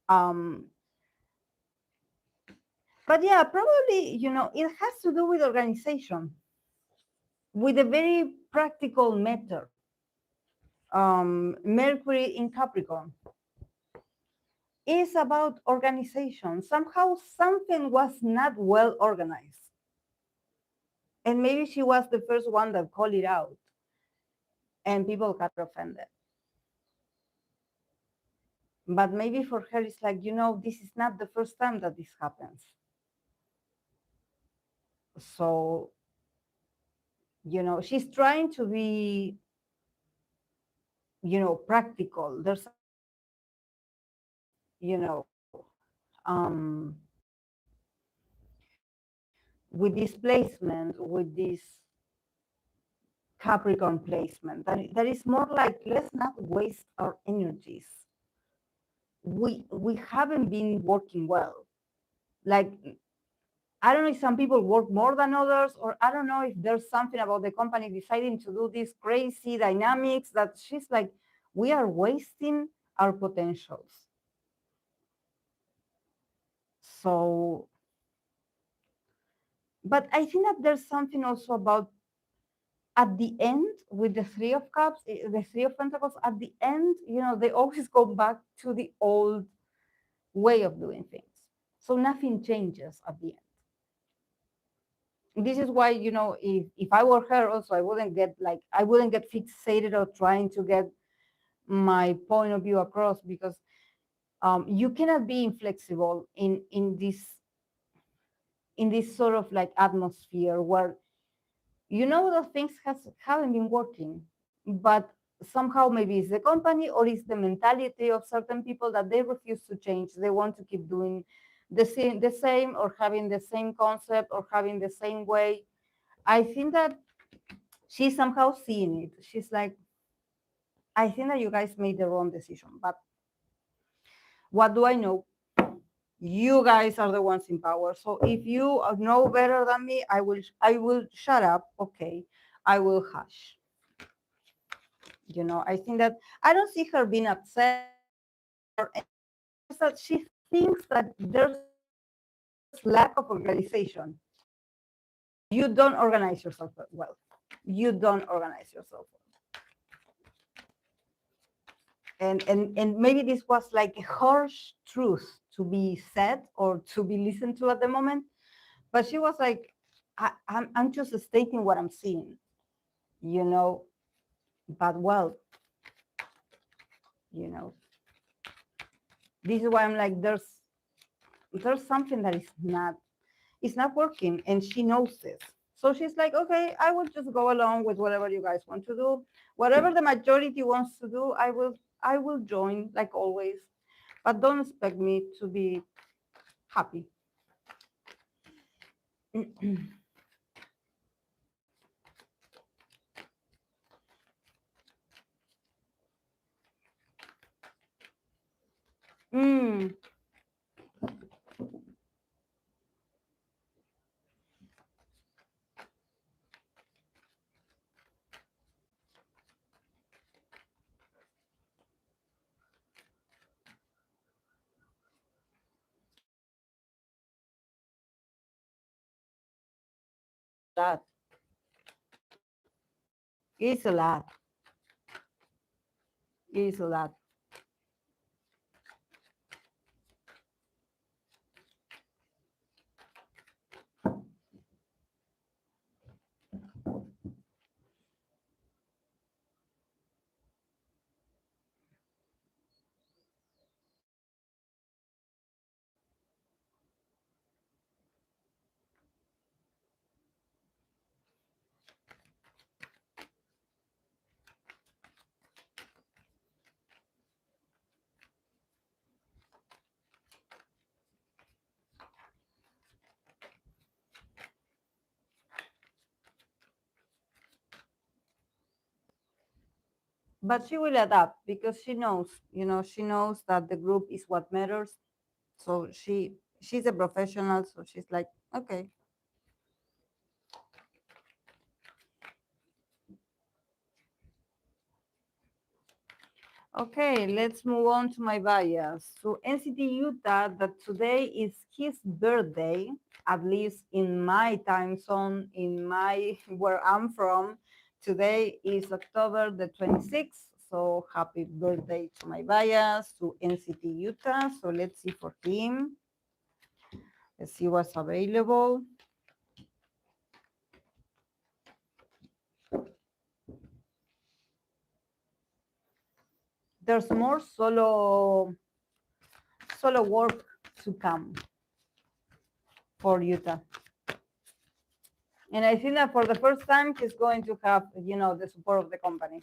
Um, but yeah, probably, you know, it has to do with organization, with a very practical method. Mercury in Capricorn is about organization. Somehow something was not well organized. And maybe she was the first one that called it out and people got offended. But maybe for her, it's like, you know, this is not the first time that this happens. So, you know, she's trying to be, you know, practical. There's, you know, with this placement, with this Capricorn placement, that is more like, let's not waste our energies. We haven't been working well. Like, I don't know if some people work more than others, or I don't know if there's something about the company deciding to do these crazy dynamics that she's like, we are wasting our potentials. So, but I think that there's something also about at the end with the Three of Cups, the Three of Pentacles, at the end, you know, they always go back to the old way of doing things. So nothing changes at the end. This is why, you know, if I were her also, I wouldn't get fixated or trying to get my point of view across, because you cannot be inflexible in this sort of like atmosphere where you know that things haven't been working, but somehow maybe it's the company or it's the mentality of certain people that they refuse to change. They want to keep doing the same or having the same concept or having the same way. I think that she's somehow seeing it. She's like, I think that you guys made the wrong decision, but what do I know? You guys are the ones in power. So if you know better than me, I will shut up. Okay, I will hush. You know, I think that I don't see her being upset or anything, that she thinks that there's lack of organization. You don't organize yourself well. You don't organize yourself well. And maybe this was like a harsh truth to be said or to be listened to at the moment, but she was like, I'm just stating what I'm seeing, you know. But well, you know, this is why I'm like, there's something that is not, it's not working, and she knows this. So she's like, okay, I will just go along with whatever you guys want to do. Whatever the majority wants to do, I will join like always. But don't expect me to be happy. Mm, that is a lot. Is a lot. But she will adapt because she knows, you know, she knows that the group is what matters. So she's a professional. So she's like, okay, Okay, let's move on to my bias. So NCT Yuta, that today is his birthday, at least in my time zone, in my where I'm from. Today is October the 26th. So happy birthday to my bias, to NCT Yuta. So let's see for him. Let's see what's available. There's more solo work to come for Yuta. And I think that for the first time, he's going to have, the support of the company.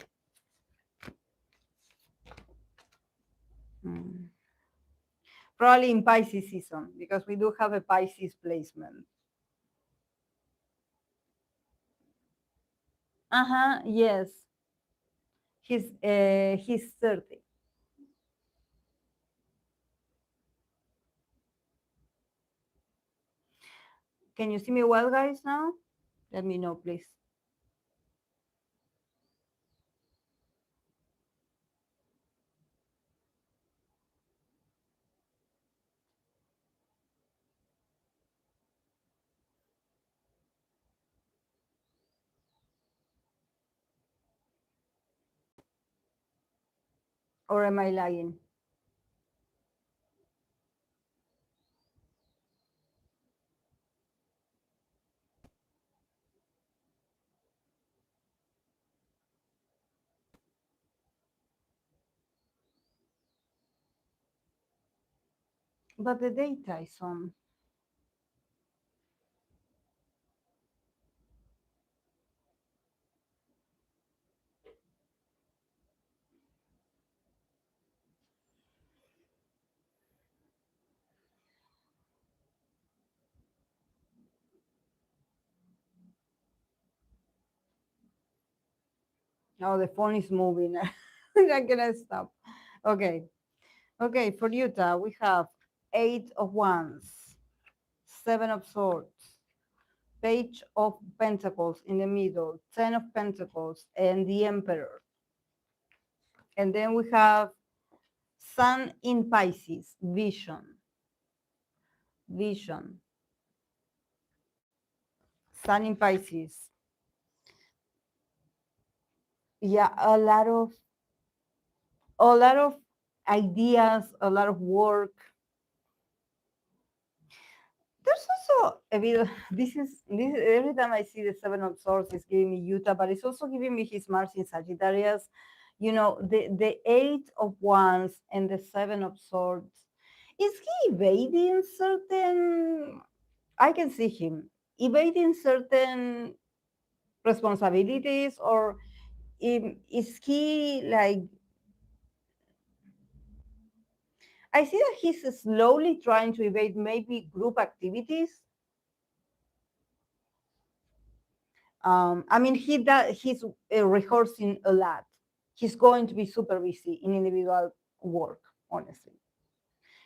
Hmm. Probably in Pisces season, because we do have a Pisces placement. Uh-huh, yes. He's 30. Can you see me well, guys, now? Let me know, please. Or am I lying? But the data is on. Oh, the phone is moving. I cannot stop. Okay. Okay, for Utah, we have 8 of Wands, 7 of Swords, Page of Pentacles in the middle, 10 of Pentacles, and the Emperor. And then we have Sun in Pisces, Vision, Vision, Sun in Pisces. Yeah, a lot of ideas, a lot of work. There's also a bit. This every time I see the 7 of Swords, it's giving me Utah, but it's also giving me his Mars in Sagittarius. The 8 of Wands and the 7 of Swords. Is he evading certain? I can see him evading certain responsibilities, or is he like? I see that he's slowly trying to evade maybe group activities. I mean, he's rehearsing a lot. He's going to be super busy in individual work, honestly.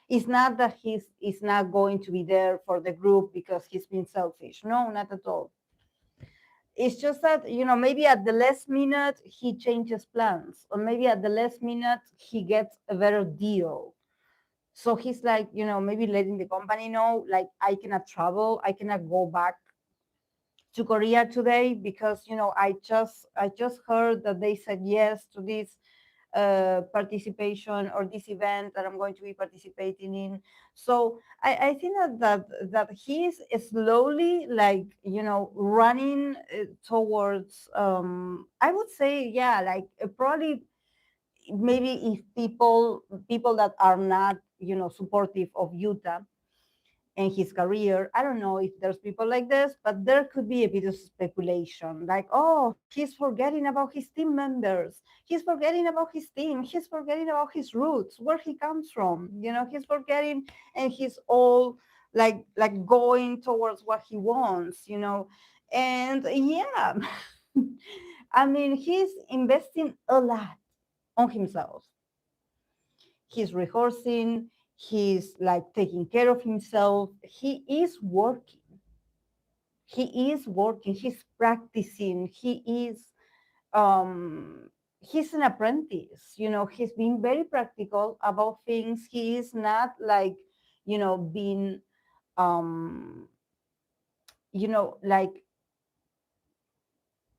It's not that he's not going to be there for the group because he's been selfish. No, not at all. It's just that, maybe at the last minute he changes plans, or maybe at the last minute he gets a better deal. So he's like, maybe letting the company know, like, I cannot travel, I cannot go back to Korea today because I just heard that they said yes to this participation or this event that I'm going to be participating in. So I think that he's slowly, like, running towards, I would say, yeah, like, probably maybe if people that are not supportive of Utah and his career. I don't know if there's people like this, but there could be a bit of speculation, like, oh, he's forgetting about his team members, he's forgetting about his team, he's forgetting about his roots, where he comes from. He's forgetting, and he's all like going towards what he wants. And yeah, I mean, he's investing a lot on himself. He's rehearsing, he's like taking care of himself, he is working, he's practicing, he is, um he's an apprentice, he's being very practical about things. He is not like, being, um, like,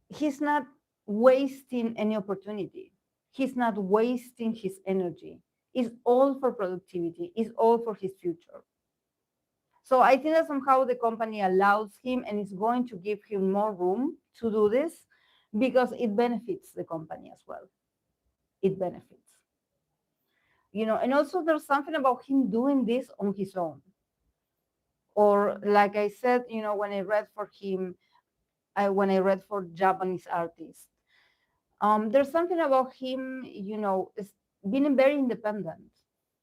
he's not wasting any opportunity. He's not wasting his energy. It's all for productivity. It's all for his future. So I think that somehow the company allows him and is going to give him more room to do this because it benefits the company as well. It benefits. And also there's something about him doing this on his own. Or like I said, when I read for him, when I read for Japanese artists, there's something about him, being very independent.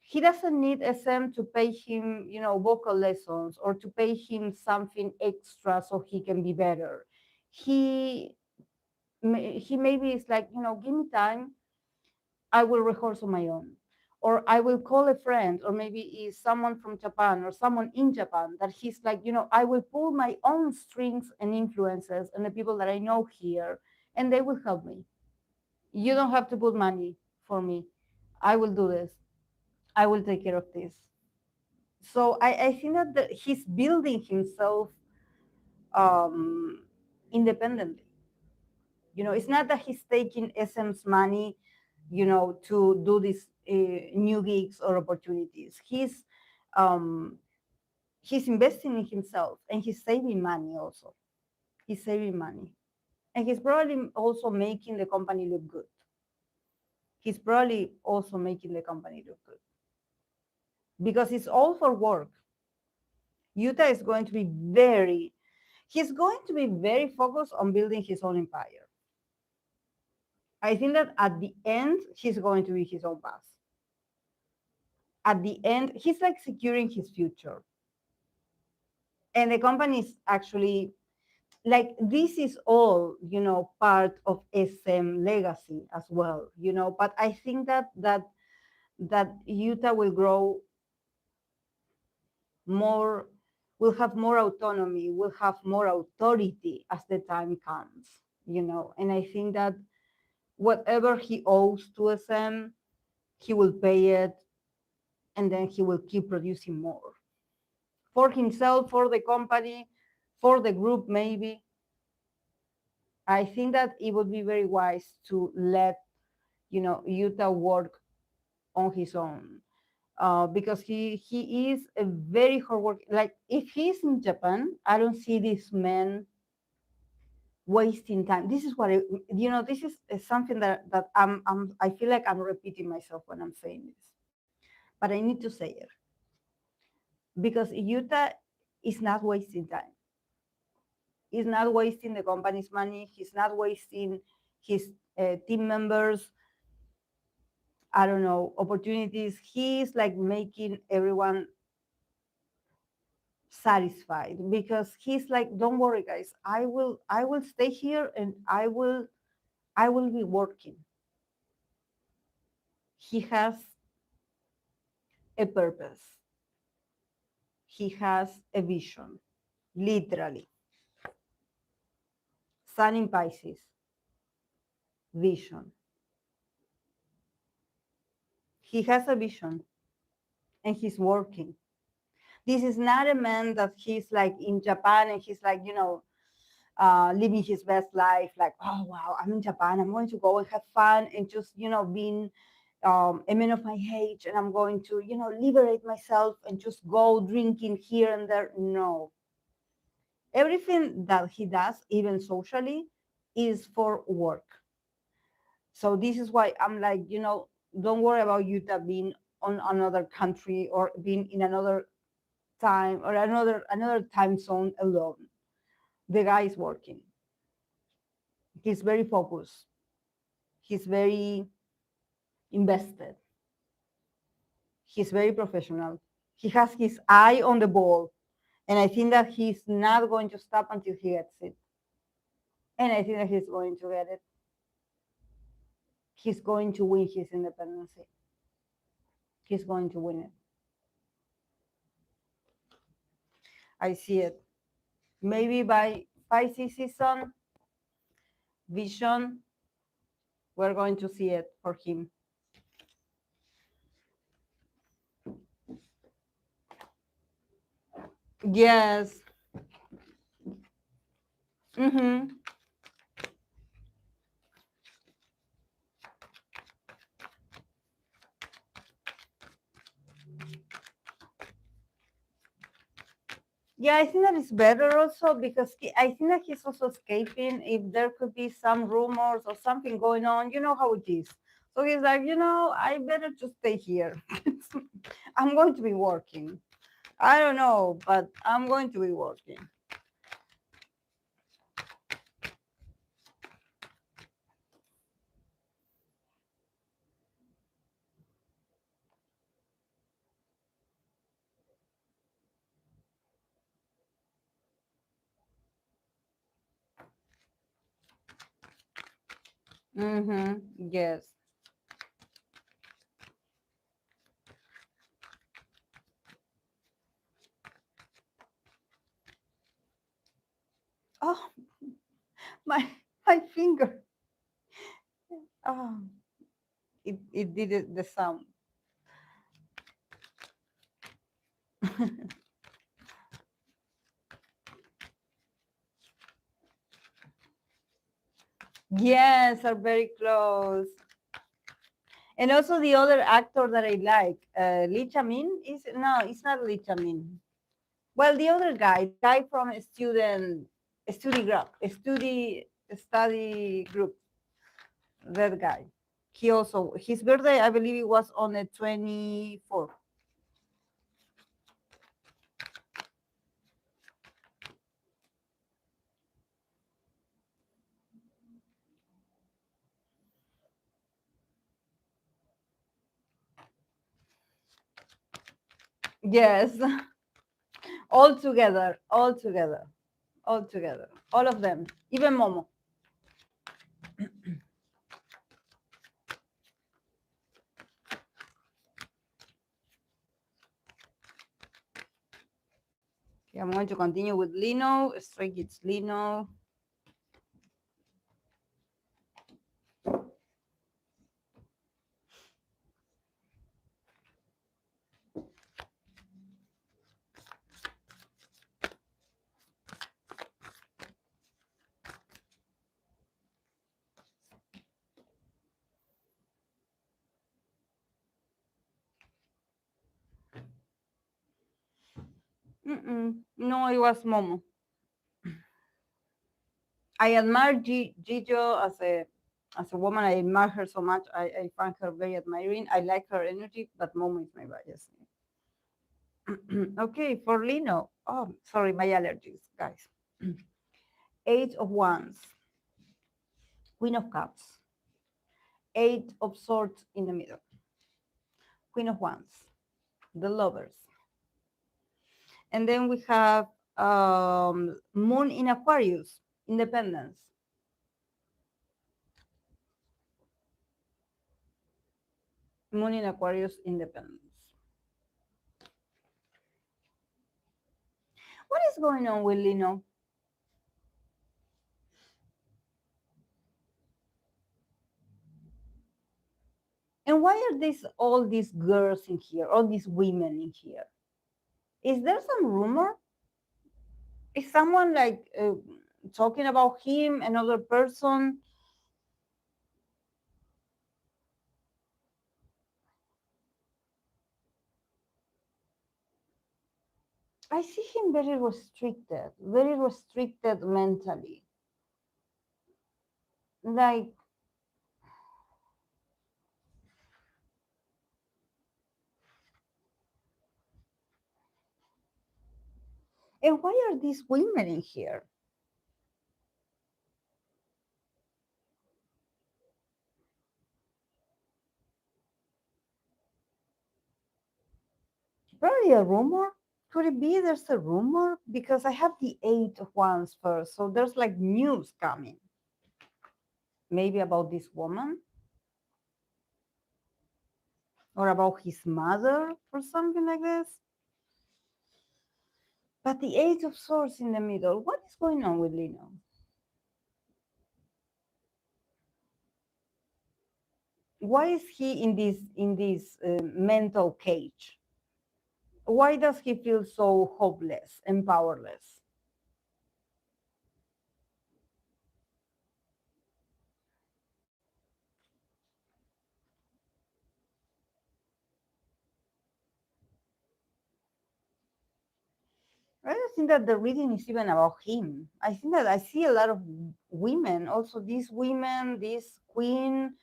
He doesn't need SM to pay him, vocal lessons or to pay him something extra so he can be better. He he maybe is like, give me time, I will rehearse on my own. Or I will call a friend, or maybe is someone from Japan or someone in Japan that he's like, I will pull my own strings and influences and the people that I know here, and they will help me. You don't have to put money for me. I will do this. I will take care of this. So I think that he's building himself um, independently. It's not that he's taking SM's money, to do these new gigs or opportunities. Um, he's investing in himself and he's saving money also. He's saving money. And he's probably also making the company look good. He's probably also making the company look good because it's all for work. Yuta is going to be he's going to be very focused on building his own empire. I think that at the end, he's going to be his own boss. At the end, he's like securing his future. And the company is actually like, this is all, part of SM legacy as well, but I think that Yuta will grow more, will have more autonomy, will have more authority as the time comes, and I think that whatever he owes to SM, he will pay it, and then he will keep producing more for himself, for the company, for the group, maybe. I think that it would be very wise to let, Yuta work on his own. Because he is a very hard work. Like, if he's in Japan, I don't see this man wasting time. This is what this is something that I feel like I'm repeating myself when I'm saying this, but I need to say it because Yuta is not wasting time. He's not wasting the company's money. He's not wasting his team members, I don't know, opportunities. He's like making everyone satisfied because he's like, don't worry guys, I will stay here and I will be working. He has a purpose. He has a vision, literally. Sun in Pisces, vision. He has a vision and he's working. This is not a man that he's like in Japan and he's like, living his best life, like, oh wow, I'm in Japan, I'm going to go and have fun and just, being a man of my age, and I'm going to, liberate myself and just go drinking here and there. No. Everything that he does, even socially, is for work. So this is why I'm like, don't worry about Yuta being on another country or being in another time or another time zone alone. The guy is working. He's very focused. He's very invested. He's very professional. He has his eye on the ball. And I think that he's not going to stop until he gets it. And I think that he's going to get it. He's going to win his independence. He's going to win it. I see it. Maybe by Pisces season, vision, We're going to see it for him. Yes. Mm-hmm. Yeah, I think that is better also because I think that he's also escaping if there could be some rumors or something going on. You know how it is. So he's like, I better just stay here. I'm going to be working. I don't know, but I'm going to be working. Mm-hmm. Yes. Oh, my my finger. Oh, it did the sound. Yes, are very close. And also the other actor that I like, Lee Chamin is no, it's not Lee Chamin. Well, the other guy, the guy from a study group, that guy. He also his birthday, I believe it was on the 24th. Yes, all together, all together, all together, all of them, even Momo. Okay, I'm going to continue with Lino. Stray Kids Lino. No, it was Momo. I admire Gijo as a woman. I admire her so much. I find her very admiring. I like her energy, but Momo is my bias. Okay, for Lino. Oh, sorry, my allergies, guys. Eight of Wands, Queen of Cups, Eight of Swords in the middle, Queen of Wands, the Lovers, and then we have Moon in Aquarius, Independence. Moon in Aquarius, Independence. What is going on with Lino? And why are all these girls in here, all these women in here? Is there some rumor? Is someone like talking about him, another person? I see him very restricted mentally. Like, and why are these women in here? Probably a rumor. Could it be there's a rumor? Because I have the Eight of Wands first, so there's like news coming. Maybe about this woman or about his mother or something like this. But the Eight of Swords in the middle, what is going on with Lino? Why is he in this mental cage? Why does he feel so hopeless and powerless? I don't think that the reading is even about him. I think that I see a lot of women, also these women, this queen,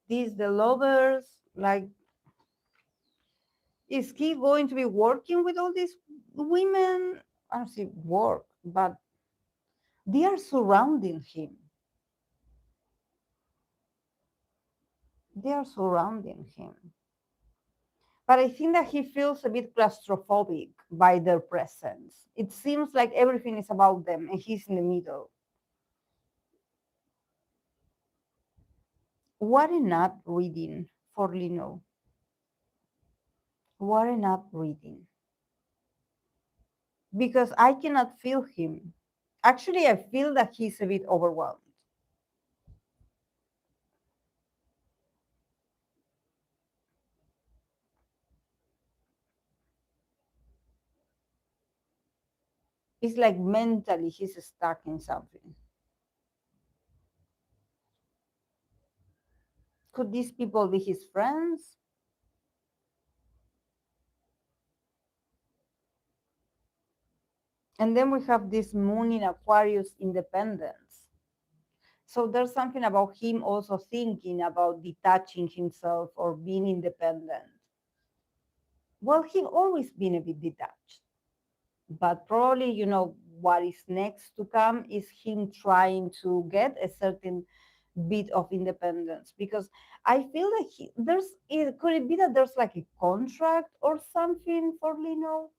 these the lovers. Like, is he going to be working with all these women? I don't see work, but they are surrounding him. They are surrounding him. But I think that he feels a bit claustrophobic by their presence. It seems like everything is about them and he's in the middle. What a not reading for Lino. What a not reading. Because I cannot feel him. Actually, I feel that he's a bit overwhelmed. It's like mentally he's stuck in something. Could these people be his friends? And then we have this moon in Aquarius independence. So there's something about him also thinking about detaching himself or being independent. Well, he always been a bit detached, but probably, what is next to come is him trying to get a certain bit of independence, because I feel like could it be that there's like a contract or something for Lino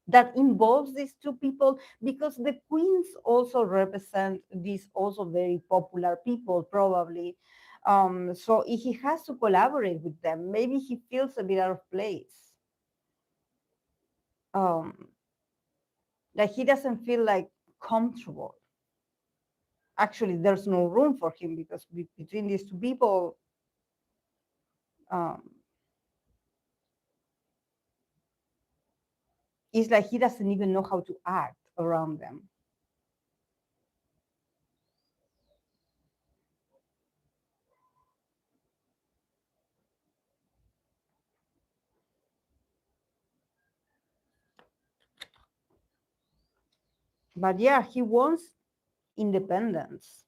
that involves these two people, because the queens also represent these also very popular people probably. So if he has to collaborate with them, maybe he feels a bit out of place. um, like he doesn't feel like comfortable. Actually, there's no room for him because between these two people, um, it's like he doesn't even know how to act around them. But yeah, he wants independence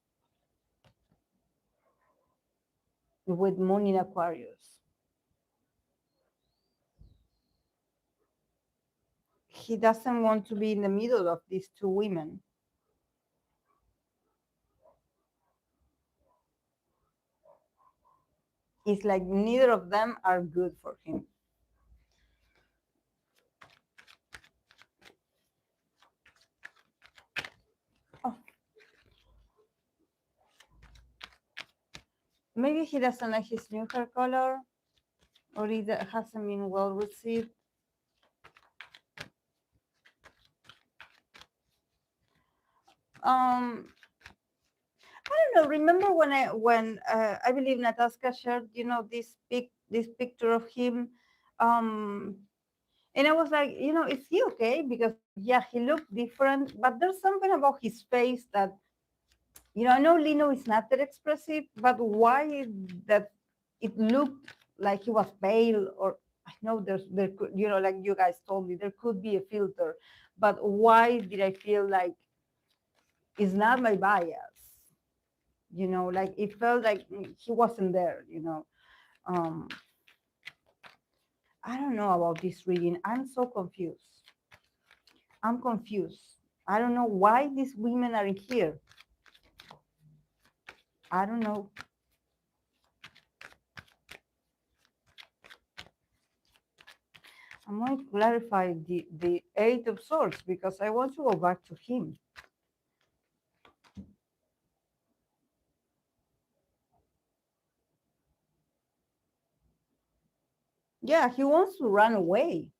with moon in Aquarius. He doesn't want to be in the middle of these two women. It's like neither of them are good for him. Oh, maybe he doesn't like his new hair color, or it hasn't been well received. Um, I don't know. Remember when I believe Natasha shared, this picture of him, um, and I was like, is he okay? Because yeah, he looked different, but there's something about his face that, I know Lino is not that expressive, but why that it looked like he was pale, or I know there could, like you guys told me, there could be a filter, but why did I feel like it's not my bias? Like it felt like he wasn't there. Um, I don't know about this reading. I'm so confused. I'm confused. I don't know why these women are in here. I don't know. I'm going to clarify the Eight of Swords because I want to go back to him. Yeah, he wants to run away.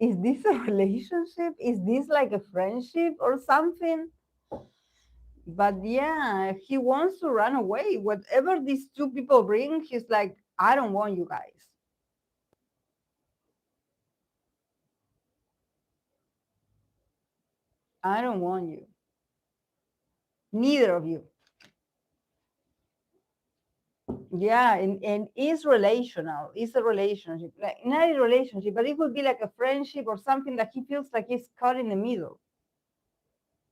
is this a relationship? Is this like a friendship or something? But yeah, he wants to run away. Whatever these two people bring, he's like, I don't want you guys. I don't want you. Neither of you. Yeah, and is relational. It's a relationship. Like not a relationship, but it could be like a friendship or something that he feels like he's caught in the middle.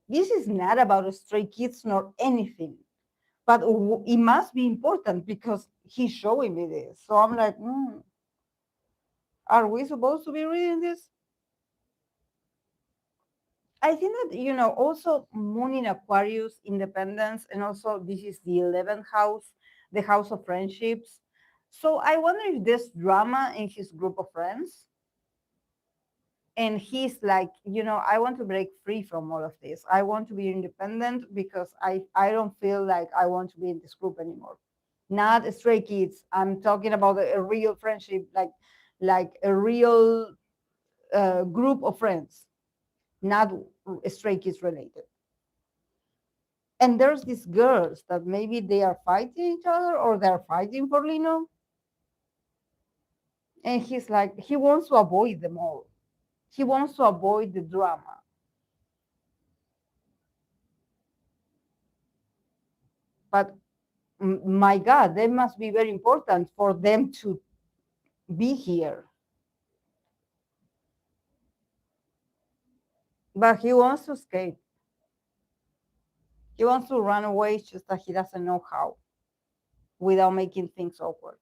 This is not about stray kids nor anything. But it must be important because he's showing me this. So I'm like, are we supposed to be reading this? I think that, also Moon in Aquarius, independence, and also this is the 11th house, the house of friendships. So I wonder if there's drama in his group of friends. And he's like, I want to break free from all of this. I want to be independent because I don't feel like I want to be in this group anymore. Not stray kids. I'm talking about a real friendship, like a real group of friends, not stray kids related. And there's these girls that maybe they are fighting each other or they're fighting for Lino. And he's like, he wants to avoid them all. He wants to avoid the drama. But my God, that must be very important for them to be here. But he wants to escape. He wants to run away, it's just that he doesn't know how without making things awkward.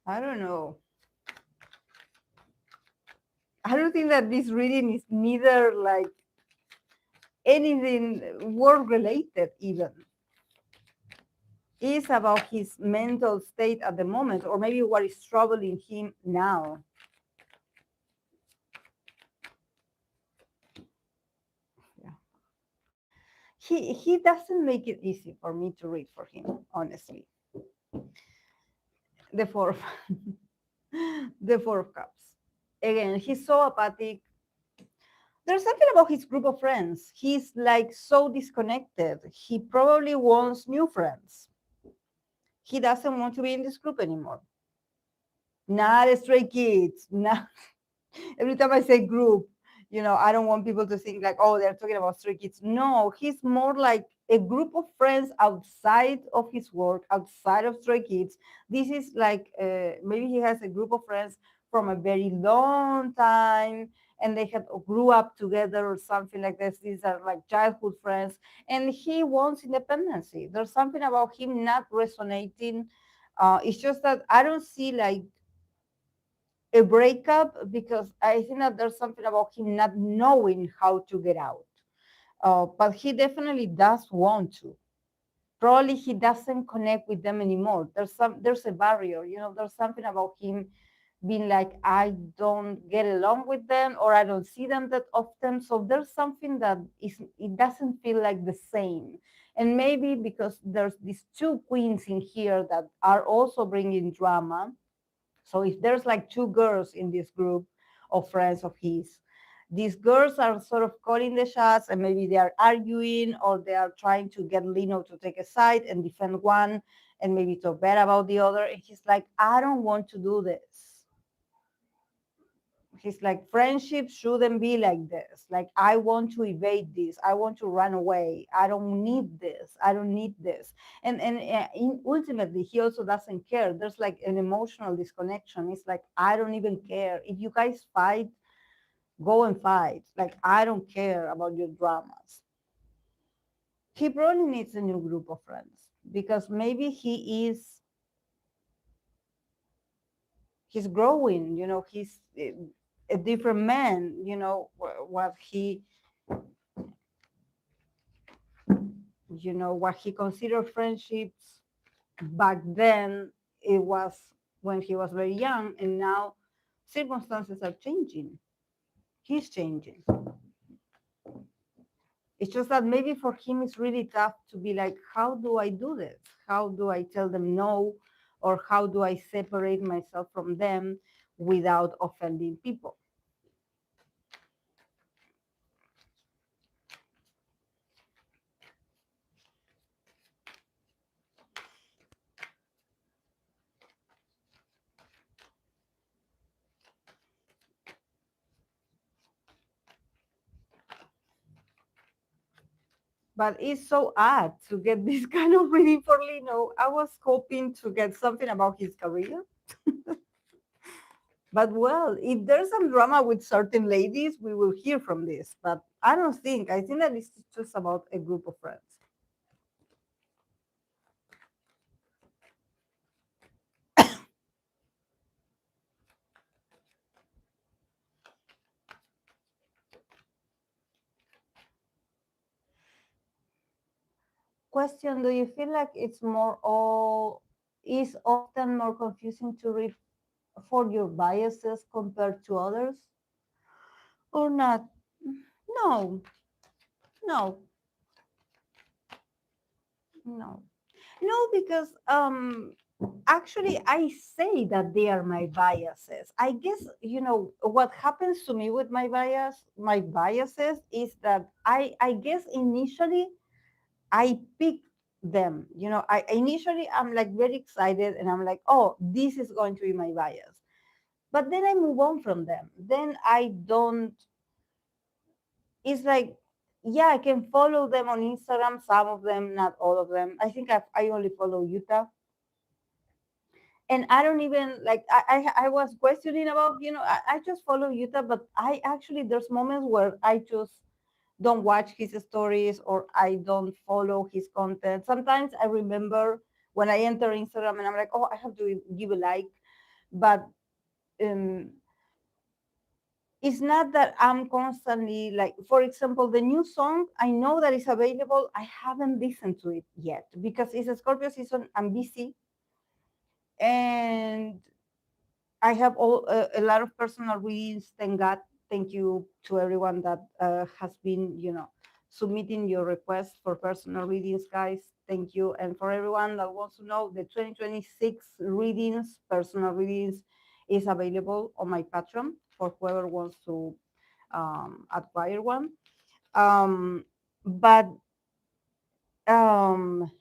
I don't know. I don't think that this reading is neither like anything work related, even. It's about his mental state at the moment, or maybe what is troubling him now. Yeah. He doesn't make it easy for me to read for him, honestly. The four of the Four of Cups. Again, he's so apathic. There's something about his group of friends. He's like so disconnected. He probably wants new friends. He doesn't want to be in this group anymore. Not stray kids. Not every time I say group, I don't want people to think like, oh, they're talking about stray kids. No, he's more like a group of friends outside of his work, outside of stray kids. This is like maybe he has a group of friends from a very long time and they had grew up together or something like this. These are like childhood friends and he wants independency. There's something about him not resonating. It's just that I don't see like a breakup because I think that there's something about him not knowing how to get out. But he definitely does want to. Probably he doesn't connect with them anymore. There's a barrier, there's something about him being like, I don't get along with them or I don't see them that often. So there's something that it doesn't feel like the same. And maybe because there's these two queens in here that are also bringing drama. So if there's like two girls in this group of friends of his, these girls are sort of calling the shots and maybe they are arguing or they are trying to get Lino to take a side and defend one and maybe talk bad about the other. And he's like, I don't want to do this. He's like, friendship shouldn't be like this. Like, I want to evade this. I want to run away. I don't need this. I don't need this. And ultimately, he also doesn't care. There's like an emotional disconnection. It's like, I don't even care. If you guys fight, go and fight. Like, I don't care about your dramas. He probably needs a new group of friends because maybe he's growing, he's a different man, what he what he considered friendships back then, it was when he was very young, and now circumstances are changing. He's changing. It's just that maybe for him it's really tough to be like, how do I do this? How do I tell them no? Or how do I separate myself from them without offending people? But it's so odd to get this kind of reading for Lino. I was hoping to get something about his career. But well, if there's some drama with certain ladies, we will hear from this. But I don't think. I think that it's just about a group of friends. Question: do you feel like it's more or is often more confusing to read for your biases compared to others, or not? No, no, no, no, because actually I say that they are my biases. I guess what happens to me with my biases is that I guess initially I pick them. I initially I'm like very excited and I'm like, oh, this is going to be my bias. But then I move on from them. Then I don't. It's like, yeah, I can follow them on Instagram. Some of them, not all of them. I think I only follow Yuta, and I don't even like. I was questioning about I just follow Yuta, but I actually there's moments where I just don't watch his stories or I don't follow his content. Sometimes I remember when I enter Instagram and I'm like, oh, I have to give a like, but um, it's not that I'm constantly like, for example, the new song, I know that it's available. I haven't listened to it yet because it's a Scorpio season. I'm busy and I have a lot of personal readings. Thank God. Thank you to everyone that has been, submitting your requests for personal readings, guys. Thank you. And for everyone that wants to know, the 2026 readings, personal readings, is available on my Patreon for whoever wants to acquire one. But um,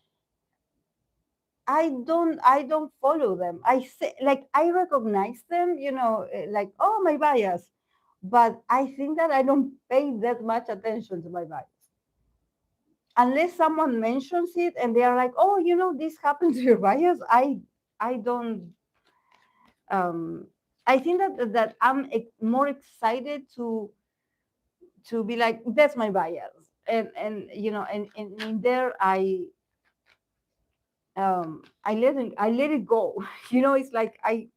I don't follow them. I say like I recognize them, like oh my bias, but I think that I don't pay that much attention to my bias unless someone mentions it and they are like, oh, this happens to your bias. I don't. Um, I think that I'm more excited to be like that's my bias, and in there I let it go. It's like I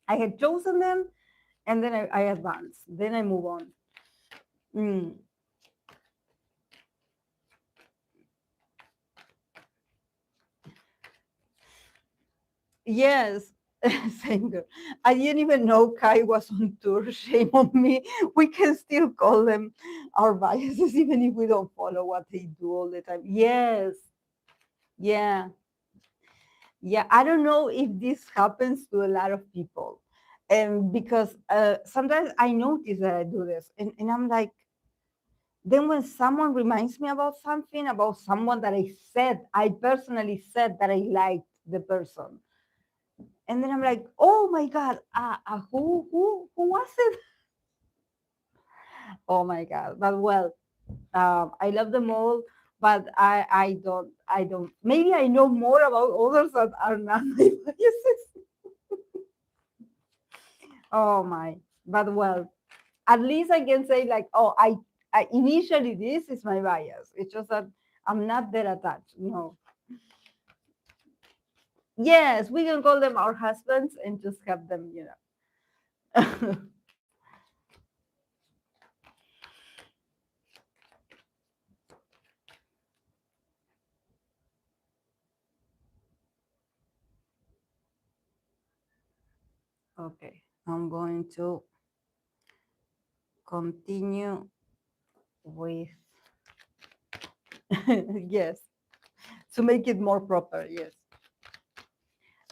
had chosen them and then I advance. Then I move on. Mm, yes. Same girl. I didn't even know Kai was on tour. Shame on me. We can still call them our biases even if we don't follow what they do all the time. Yes. Yeah. Yeah. I don't know if this happens to a lot of people. And because sometimes I notice that I do this and I'm like, then when someone reminds me about someone that I personally said that I liked the person, and then I'm like, oh my god, who was it? Oh my god! But well, I love them all, but I don't. Maybe I know more about others that are not my biases. Oh my! But well, at least I can say like, oh, I initially this is my bias. It's just that I'm not that attached. No. Yes, we can call them our husbands and just have them. Okay, I'm going to continue with Yes, to make it more proper. Yes.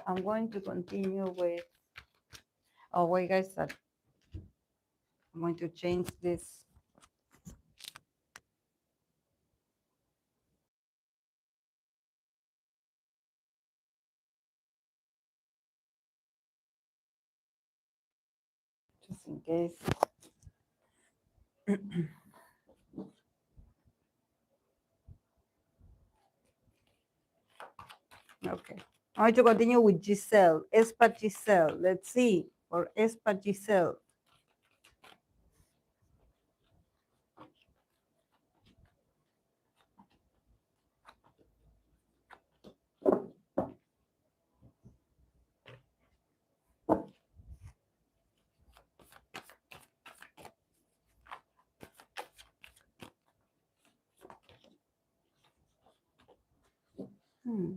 I'm going to continue with, oh, wait, guys, I'm going to change this. Just in case. Okay. I'm going to continue with Giselle. aespa Giselle. Let's see. For aespa Giselle. Hmm.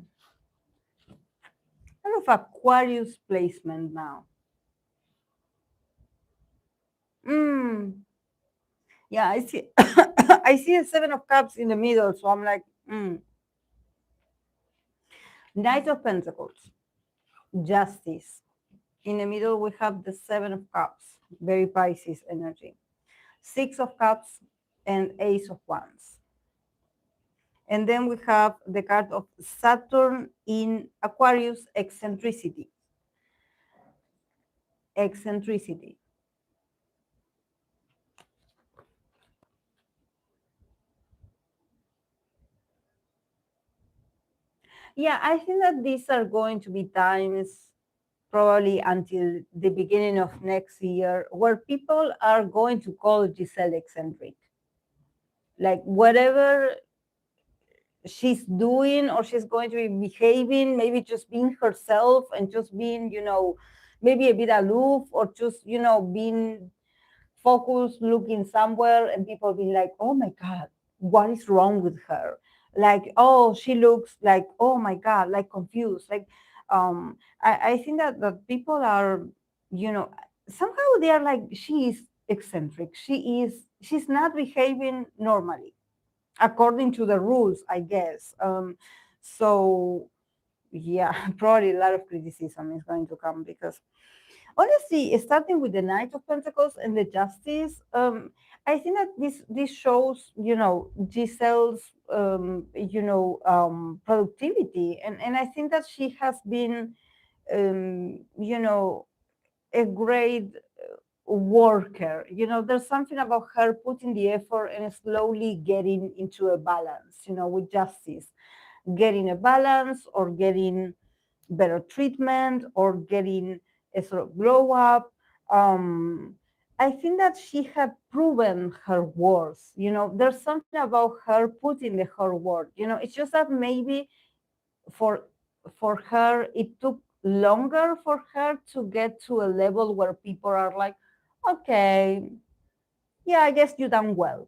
Kind of Aquarius placement now. Mm. Yeah, I see. I see a 7 of Cups in the middle, so I'm like, Knight of Pentacles, Justice. In the middle, we have the 7 of Cups, very Pisces energy. 6 of Cups and Ace of Wands. And then we have the card of Saturn in Aquarius, eccentricity. Eccentricity. Yeah, I think that these are going to be times probably until the beginning of next year where people are going to call Giselle eccentric. Like whatever she's doing or she's going to be behaving, maybe just being herself and just being, maybe a bit aloof or just, being focused, looking somewhere, and people being like, oh my God, what is wrong with her? Like, oh, she looks like, oh my God, like confused. Like, I think that people are, somehow they are like, she is eccentric. She's not behaving normally according to the rules, I guess. So yeah, probably a lot of criticism is going to come because honestly, starting with the Knight of Pentacles and the Justice, I think that this shows, Giselle's, productivity, and I think that she has been, a great worker. There's something about her putting the effort and slowly getting into a balance, with Justice, getting a balance or getting better treatment or getting a sort of glow up. I think that she had proven her worth. There's something about her putting the her worth. It's just that maybe for for her it took longer for her to get to a level where people are like, okay, yeah, I guess you done well.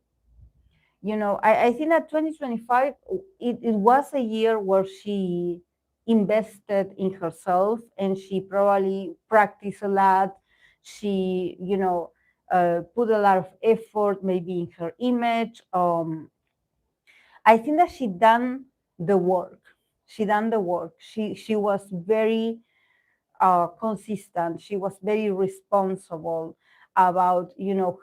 I think that 2025, it was a year where she invested in herself and she probably practiced a lot. She, put a lot of effort maybe in her image. I think that she done the work. She done the work. She was very consistent. She was very responsible about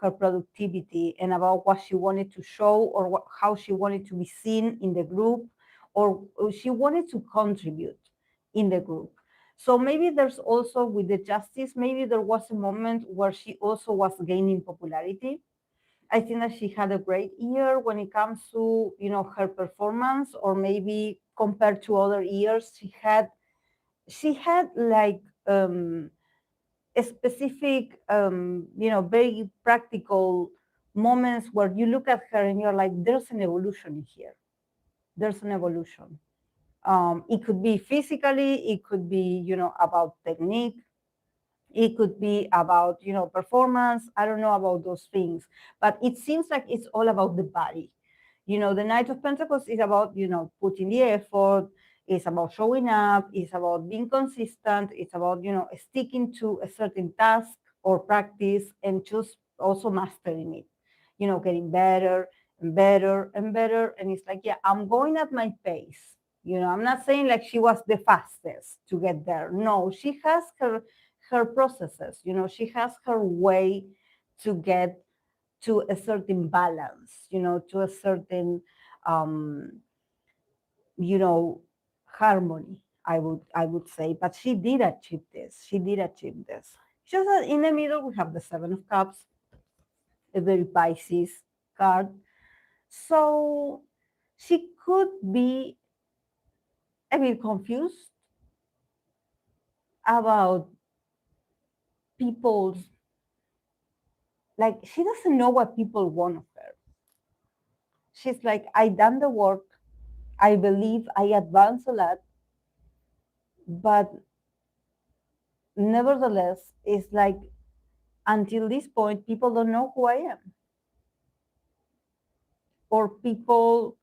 her productivity and about what she wanted to show or how she wanted to be seen in the group or she wanted to contribute in the group. So maybe there's also with the Justice, maybe there was a moment where she also was gaining popularity. I think that she had a great year when it comes to her performance, or maybe compared to other years, she had like a specific, very practical moments where you look at her and you're like, there's an evolution here. There's an evolution. It could be physically, it could be, about technique, it could be about, performance. I don't know about those things, but it seems like it's all about the body. The Knight of Pentacles is about, putting the effort, it's about showing up, it's about being consistent, it's about, sticking to a certain task or practice and just also mastering it, getting better and better and better. And it's like, yeah, I'm going at my pace. I'm not saying like she was the fastest to get there. No, she has her processes. She has her way to get to a certain balance. To a certain um, you know harmony, I would say. But she did achieve this. Just that in the middle we have the Seven of Cups, a very Pisces card. So she could be a bit confused about people's, like, she doesn't know what people want of her. She's like, I done the work, I believe I advanced a lot, but nevertheless, it's like, until this point, people don't know who I am. Or people,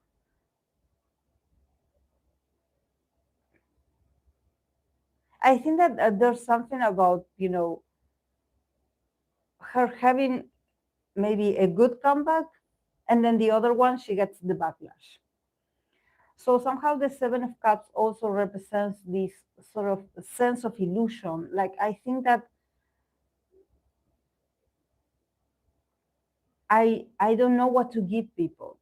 I think that there's something about, her having maybe a good comeback, and then the other one, she gets the backlash. So somehow the Seven of Cups also represents this sort of sense of illusion. Like, I think that I don't know what to give people,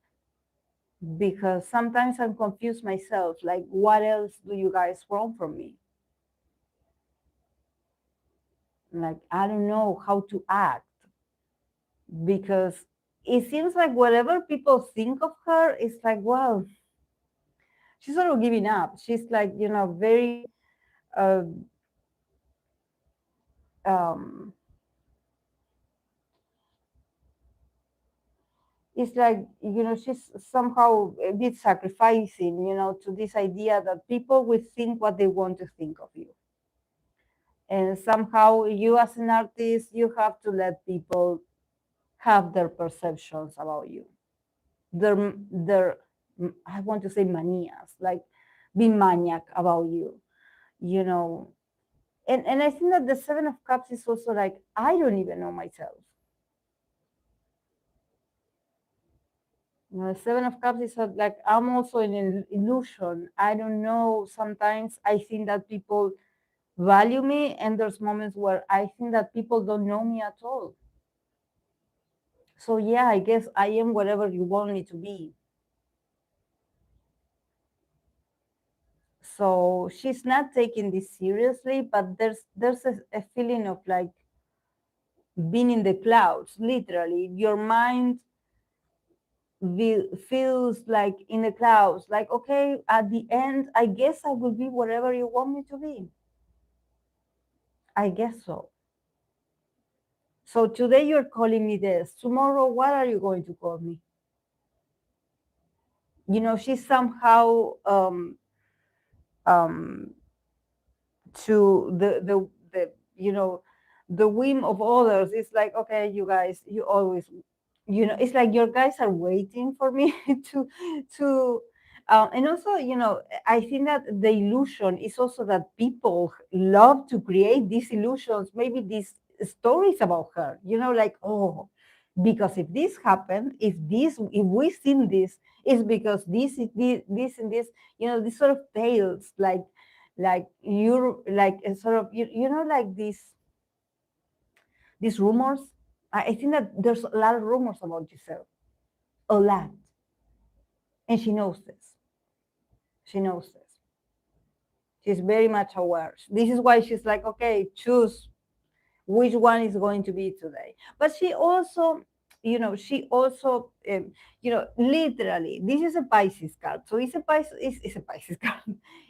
because sometimes I'm confused myself. Like, what else do you guys want from me? Like, I don't know how to act, because it seems like whatever people think of her is like, well, she's sort of giving up. She's like, very uh, um, it's like, she's somehow a bit sacrificing, to this idea that people will think what they want to think of you. And somehow you, as an artist, you have to let people have their perceptions about you, their I want to say manias, like, be maniac about you, you know. And I think that the Seven of Cups is also like, I don't even know myself. Seven of Cups is like, I'm also in an illusion. I don't know. Sometimes I think that people value me, and there's moments where I think that people don't know me at all. So yeah, I guess I am whatever you want me to be. So she's not taking this seriously, but there's a feeling of like being in the clouds. Literally, your mind feels like in the clouds. Like, okay, at the end, I guess I will be whatever you want me to be. I guess so. So today you're calling me this. Tomorrow, what are you going to call me? She's somehow um, to the the whim of others. It's like, okay, you guys, you always, it's like your guys are waiting for me to and also, I think that the illusion is also that people love to create these illusions, maybe these stories about her, like, oh, because if this happened, if we seen this, it's because this is this and this, these sort of tales, like you're like a sort of, like these rumors. I think that there's a lot of rumors about Giselle, a lot, and she knows this. She knows this. She's very much aware. This is why she's like, okay, choose which one is going to be today. But she also, literally, this is a Pisces card. So it's a Pisces, it's a Pisces card.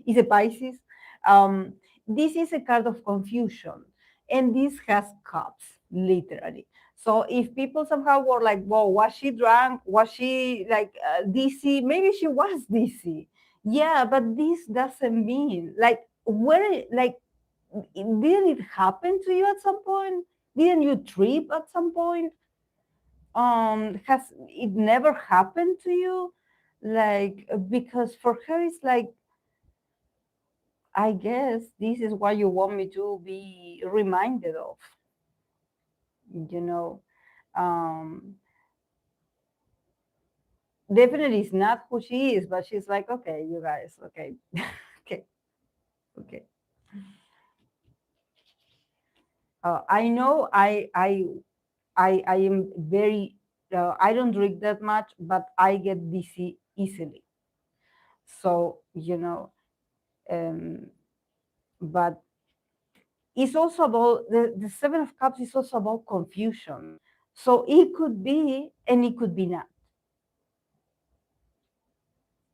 It's a Pisces. Um, this is a card of confusion. And this has cups, literally. So if people somehow were like, whoa, was she drunk? Was she like dizzy? Maybe she was dizzy. Yeah, but this doesn't mean like, where, like, didn't it happen to you at some point? Didn't you trip at some point? Has it never happened to you? Like, because for her it's like, I guess this is what you want me to be reminded of, you know. um definitely is not who she is, but she's like, okay, you guys, okay, okay, okay. I know I am very I don't drink that much, but I get dizzy easily. So um, but it's also about the Seven of Cups is also about confusion. So it could be and it could be not.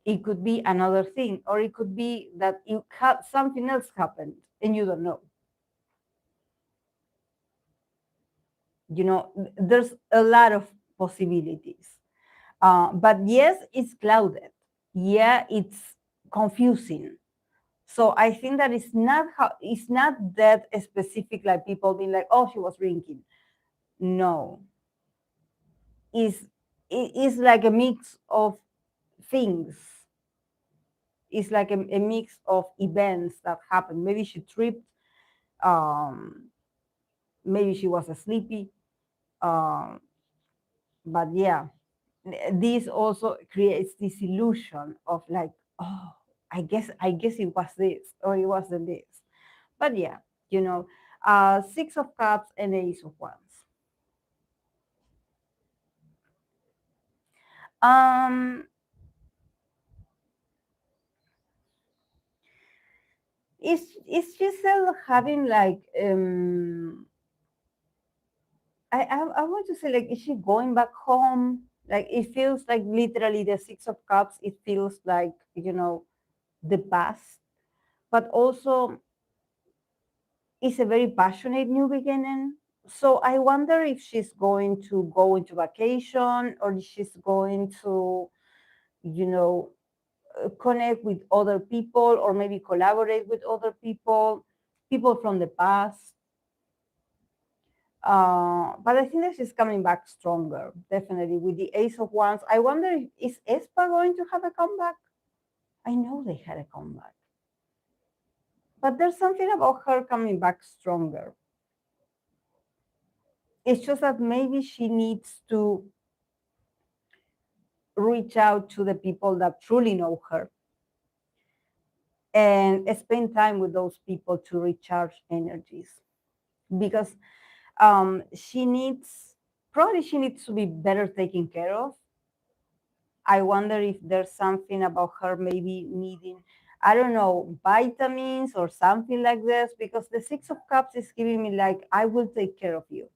It could be another thing, or it could be that something else happened and you don't know. There's a lot of possibilities. But yes, it's clouded. Yeah, it's confusing. So I think that it's not that specific, like people being like, oh, she was drinking. No, it's like a mix of things. It's like a mix of events that happened. Maybe she tripped. Um, maybe she was sleepy. Um, but yeah, this also creates this illusion of like, oh, I guess it was this or it wasn't this. But yeah, Six of Cups and Ace of Wands. Um, is Giselle having like I want to say, like, is she going back home? Like, it feels like literally the Six of Cups. It feels like the past, but also it's a very passionate new beginning. So I wonder if she's going to go into vacation, or if she's going to, you know, connect with other people, or maybe collaborate with other people from the past. But I think that she's coming back stronger, definitely, with the Ace of Wands. I wonder if is aespa going to have a comeback? I know they had a comeback. But there's something about her coming back stronger. It's just that maybe she needs to reach out to the people that truly know her and spend time with those people to recharge energies. Because she needs, probably she needs to be better taken care of. I wonder if there's something about her maybe needing, I don't know, vitamins or something like this, because the Six of Cups is giving me like, I will take care of you.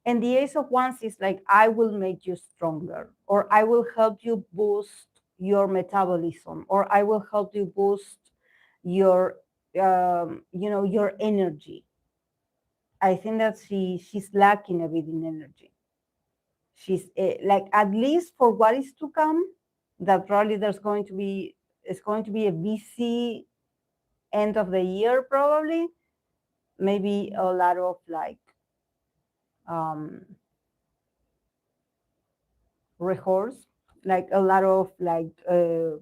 And the Ace of Wands is like, I will make you stronger, or I will help you boost your metabolism, or I will help you boost your, your energy. I think that she's lacking a bit in energy. She's like, at least for what is to come, that probably it's going to be a busy end of the year, probably. Maybe a lot of like um rehearse, like a lot of like I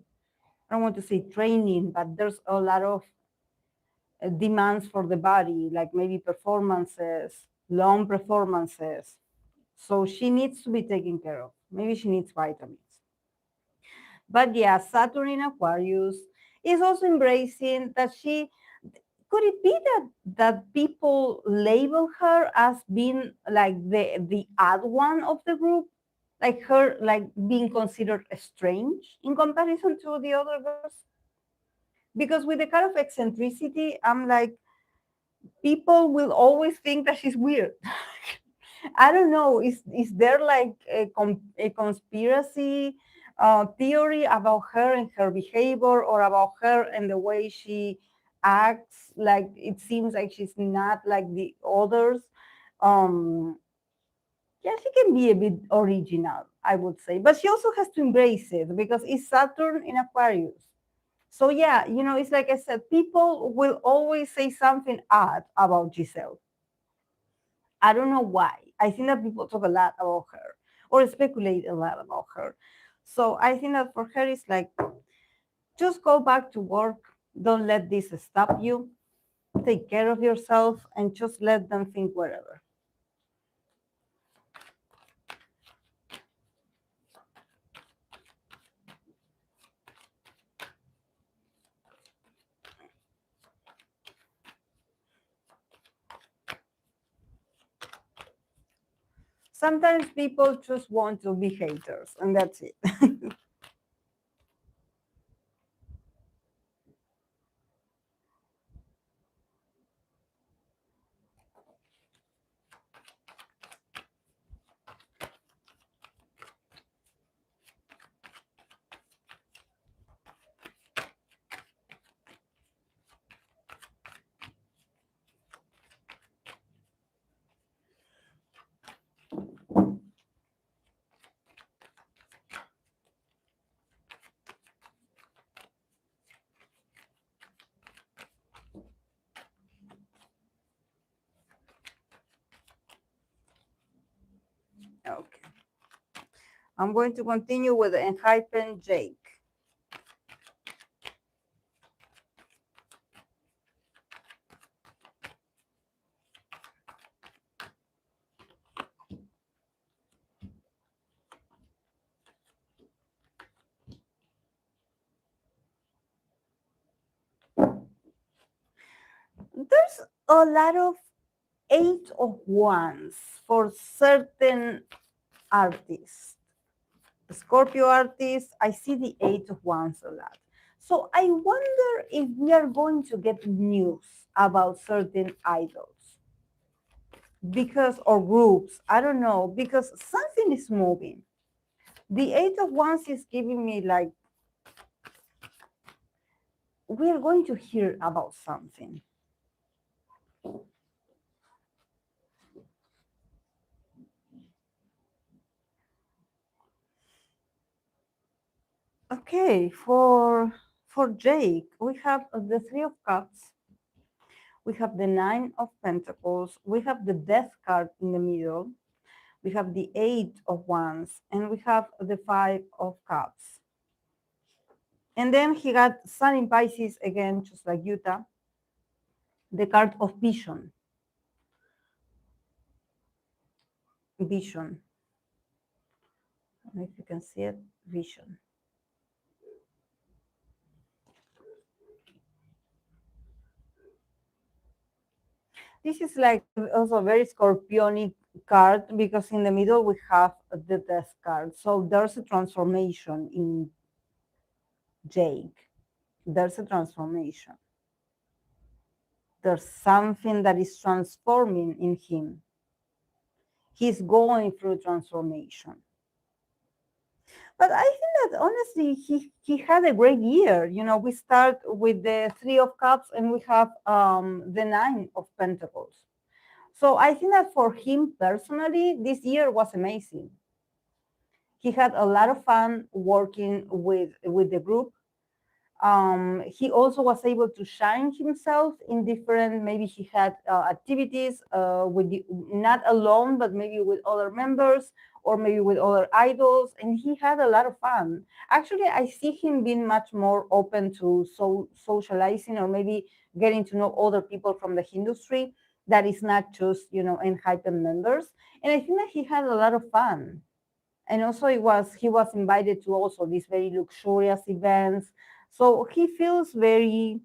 don't want to say training, but there's a lot of demands for the body, like maybe performances, long performances. So she needs to be taken care of. Maybe she needs vitamins. But yeah, Saturn in Aquarius is also embracing that she, could it be that people label her as being like the odd one of the group, like her like being considered strange in comparison to the other girls? Because with the kind of eccentricity, I'm like, people will always think that she's weird. I don't know. Is there like a conspiracy theory about her and her behavior, or about her and the way she acts? Like, it seems like she's not like the others. Um, yeah, she can be a bit original, I would say, but she also has to embrace it because it's Saturn in Aquarius. So yeah, it's like I said, people will always say something odd about Giselle. I don't know why. I think that people talk a lot about her or speculate a lot about her. So I think that for her, it's like, just go back to work. Don't let this stop you. Take care of yourself and just let them think whatever. Sometimes people just want to be haters, and that's it. Okay. I'm going to continue with Enhypen Jake. There's a lot of 8 of Wands for certain artists. Scorpio artists, I see the 8 of Wands a lot. So I wonder if we are going to get news about certain idols because, or groups, I don't know, because something is moving. The 8 of Wands is giving me like, we are going to hear about something. Okay, for Jake, we have the 3 of Cups, we have the 9 of Pentacles, we have the Death card in the middle, we have the 8 of Wands, and we have the 5 of Cups. And then he got Sun in Pisces again, just like Yuta, the card of vision. Vision. I don't know if you can see it. Vision. This is like also a very scorpionic card because in the middle we have the Death card. So there's a transformation in Jake. There's a transformation. There's something that is transforming in him. He's going through transformation. But I think that honestly, he had a great year. You know, we start with the 3 of Cups and we have the 9 of Pentacles. So I think that for him personally, this year was amazing. He had a lot of fun working with the group. He also was able to shine himself in different, maybe he had activities with not alone, but maybe with other members or maybe with other idols, and he had a lot of fun. Actually, I see him being much more open to socializing or maybe getting to know other people from the industry that is not just, you know, Enhypen members. And I think that he had a lot of fun. And also he was invited to also these very luxurious events. So he feels very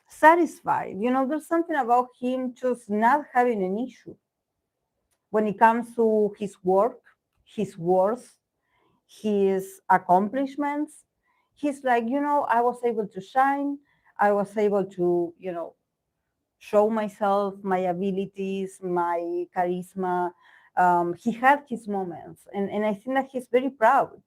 satisfied. You know, there's something about him just not having an issue when it comes to his work, his worth, his accomplishments. He's like, you know, I was able to shine. I was able to, you know, show myself, my abilities, my charisma. He had his moments, and I think that he's very proud.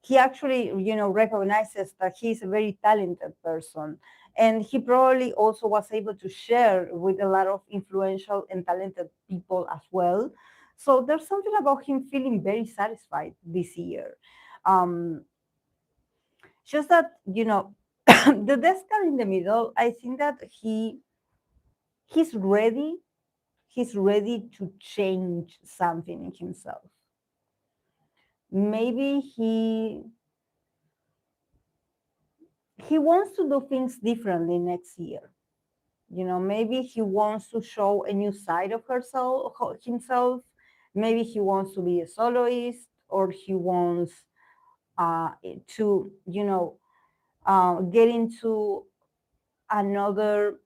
He actually, you know, recognizes that he's a very talented person, and he probably also was able to share with a lot of influential and talented people as well. So there's something about him feeling very satisfied this year. Um, just that, you know, the desk card in the middle, I think that he's ready. He's ready to change something in himself. Maybe he wants to do things differently next year. You know, maybe he wants to show a new side of himself. Maybe he wants to be a soloist, or he wants to, you know, get into another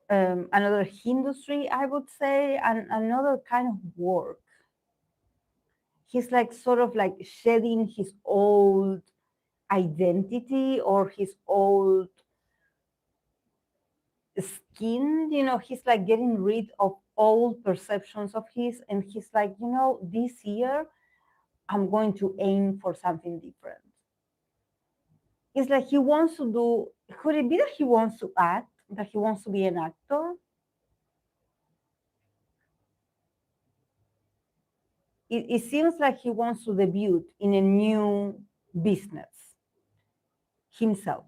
another industry, I would say, and another kind of work. He's like sort of like shedding his old identity or his old skin. He's like getting rid of old perceptions of his, and he's like, this year I'm going to aim for something different. It's like he wants to do, could it be that he wants to act, that he wants to be an actor? It seems like he wants to debut in a new business himself.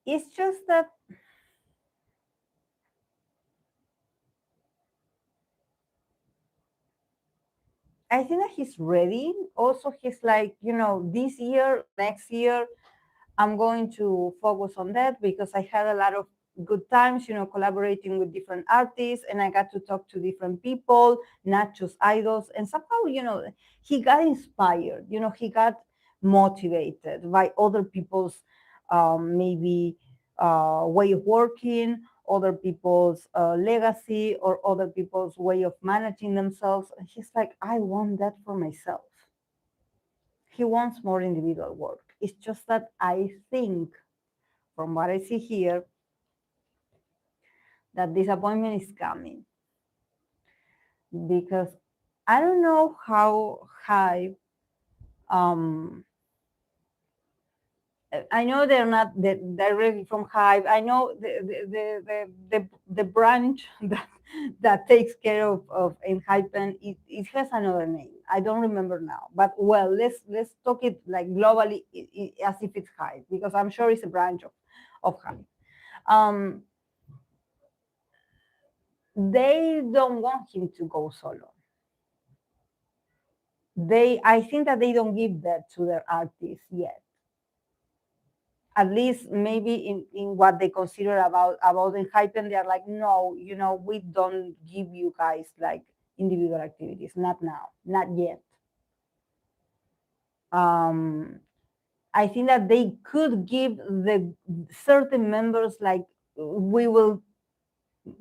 It's just that I think that he's ready. Also, he's like, this year, next year, I'm going to focus on that because I had a lot of good times, collaborating with different artists, and I got to talk to different people, not just idols. And somehow, he got inspired, he got motivated by other people's maybe way of working, other people's legacy, or other people's way of managing themselves. And he's like, I want that for myself. He wants more individual work. It's just that I think, from what I see here, that disappointment is coming because I don't know how high. I know they're not directly from Hive. I know the branch that takes care of Enhypen. It has another name. I don't remember now. But well, let's talk it like globally as if it's Hive, because I'm sure it's a branch of Hive. They don't want him to go solo. I think that they don't give that to their artists yet. At least maybe in what they consider about Enhypen, they're like, no, we don't give you guys like individual activities, not now, not yet. I think that they could give the certain members like, we will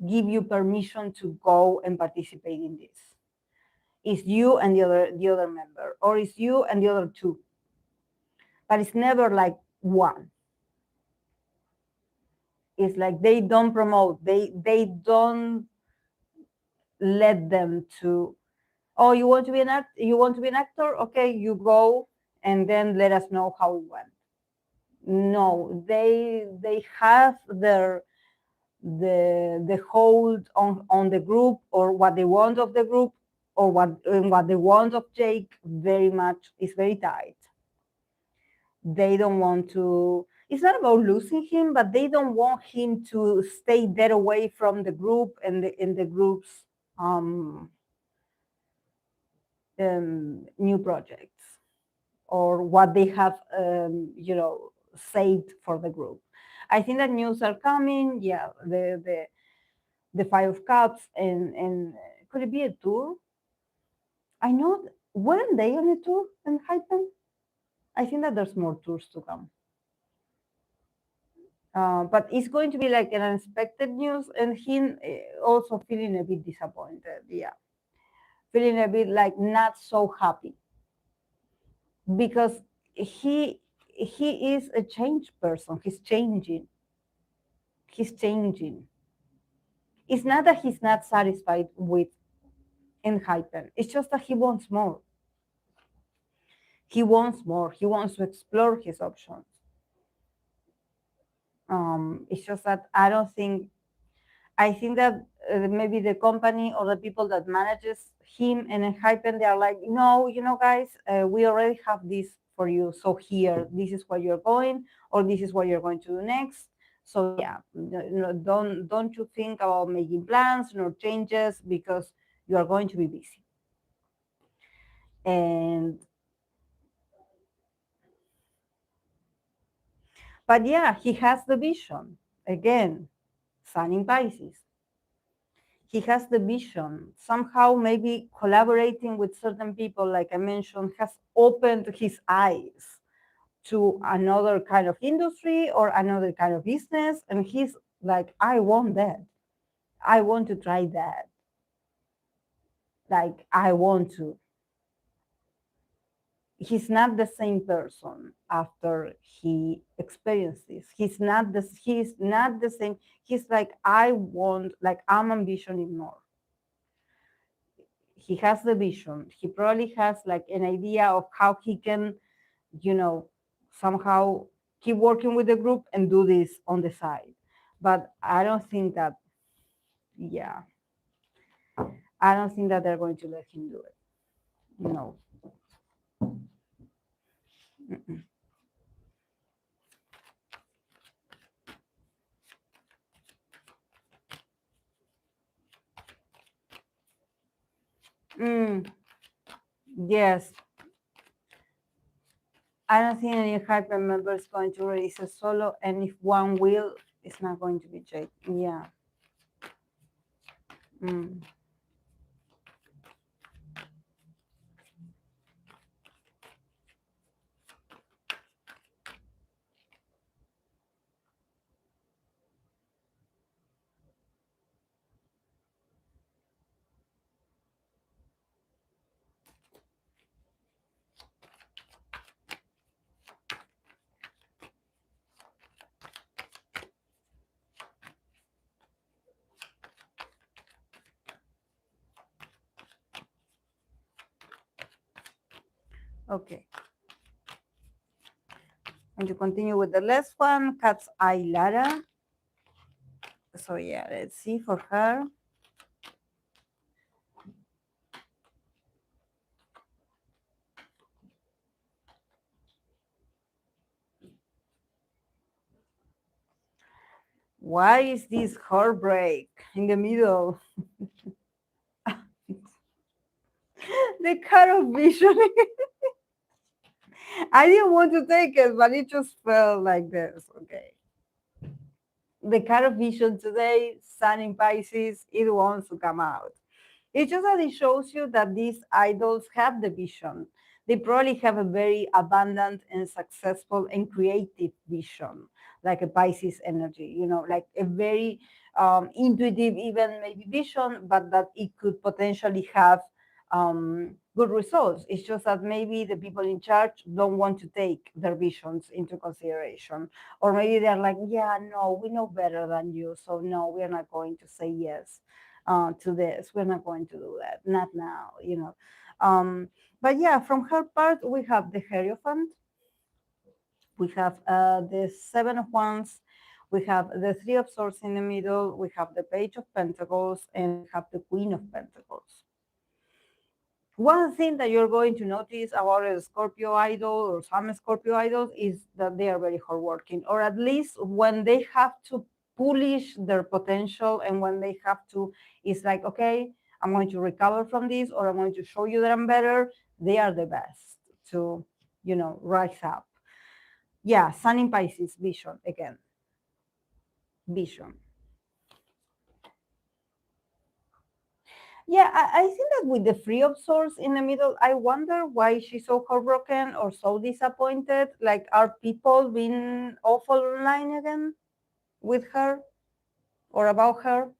give you permission to go and participate in this. It's you and the other member, or it's you and the other two, but it's never like one. It's like they don't promote, they don't let them to, oh, you want to be an actor, okay, you go and then let us know how it went. No, they have the hold on the group, or what they want of the group, or what they want of Jake, very much is very tight. They don't want to, it's not about losing him, but they don't want him to stay dead away from the group and the group's new projects, or what they have saved for the group. I think that news are coming. Yeah, the Five of Cups, and could it be a tour? I know, weren't they on a tour in Hypen? I think that there's more tours to come. But it's going to be like an unexpected news, and him also feeling a bit disappointed. Yeah, feeling a bit like not so happy, because he is a changed person. He's changing. He's changing. It's not that he's not satisfied with Enhypen. It's just that he wants more. He wants more. He wants to explore his options. It's just that I think that maybe the company or the people that manages him and Enhypen, they are like, no, guys, we already have this for you. So here, this is what you're going, or this is what you're going to do next. So yeah, don't you think about making plans nor changes, because you are going to be busy. But yeah, he has the vision. Again, Sun in Pisces. he has the vision. Somehow, maybe collaborating with certain people, like I mentioned, has opened his eyes to another kind of industry or another kind of business. And he's like, I want that. I want to try that. Like, I want to. He's not the same person after he experienced this. He's not the same. He's like, I want, like, I'm ambitioning more. He has the vision. He probably has like an idea of how he can, you know, somehow keep working with the group and do this on the side. But I don't think that, yeah, I don't think that they're going to let him do it. No. Mm-mm. Mm, yes, I don't think any Enhypen member is going to release a solo, and if one will, it's not going to be Jake. Yeah. Mm. Okay. And to continue with the last one, Katseye Lara. So yeah, let's see for her. Why is this heartbreak in the middle? The kind of vision. I didn't want to take it, but it just felt like this. Okay. The kind of vision today, Sun in Pisces, it wants to come out. It's just that it shows you that these idols have the vision. They probably have a very abundant and successful and creative vision, like a Pisces energy, like a very intuitive, even maybe vision, but that it could potentially have good results. It's just that maybe the people in charge don't want to take their visions into consideration. Or maybe they're like, yeah, no, we know better than you. So, no, we're not going to say yes to this. We're not going to do that. Not now. But yeah, from her part, we have the Hierophant. We have the Seven of Wands. We have the Three of Swords in the middle. We have the Page of Pentacles, and we have the Queen of Pentacles. One thing that you're going to notice about a Scorpio idol or some Scorpio idols is that they are very hardworking, or at least when they have to polish their potential and when they have to, it's like, okay, I'm going to recover from this, or I'm going to show you that I'm better. They are the best to, rise up. Yeah, Sun in Pisces, vision again. Vision. Yeah, I think that with the Three of Swords in the middle, I wonder why she's so heartbroken or so disappointed. Like, are people being awful online again with her or about her?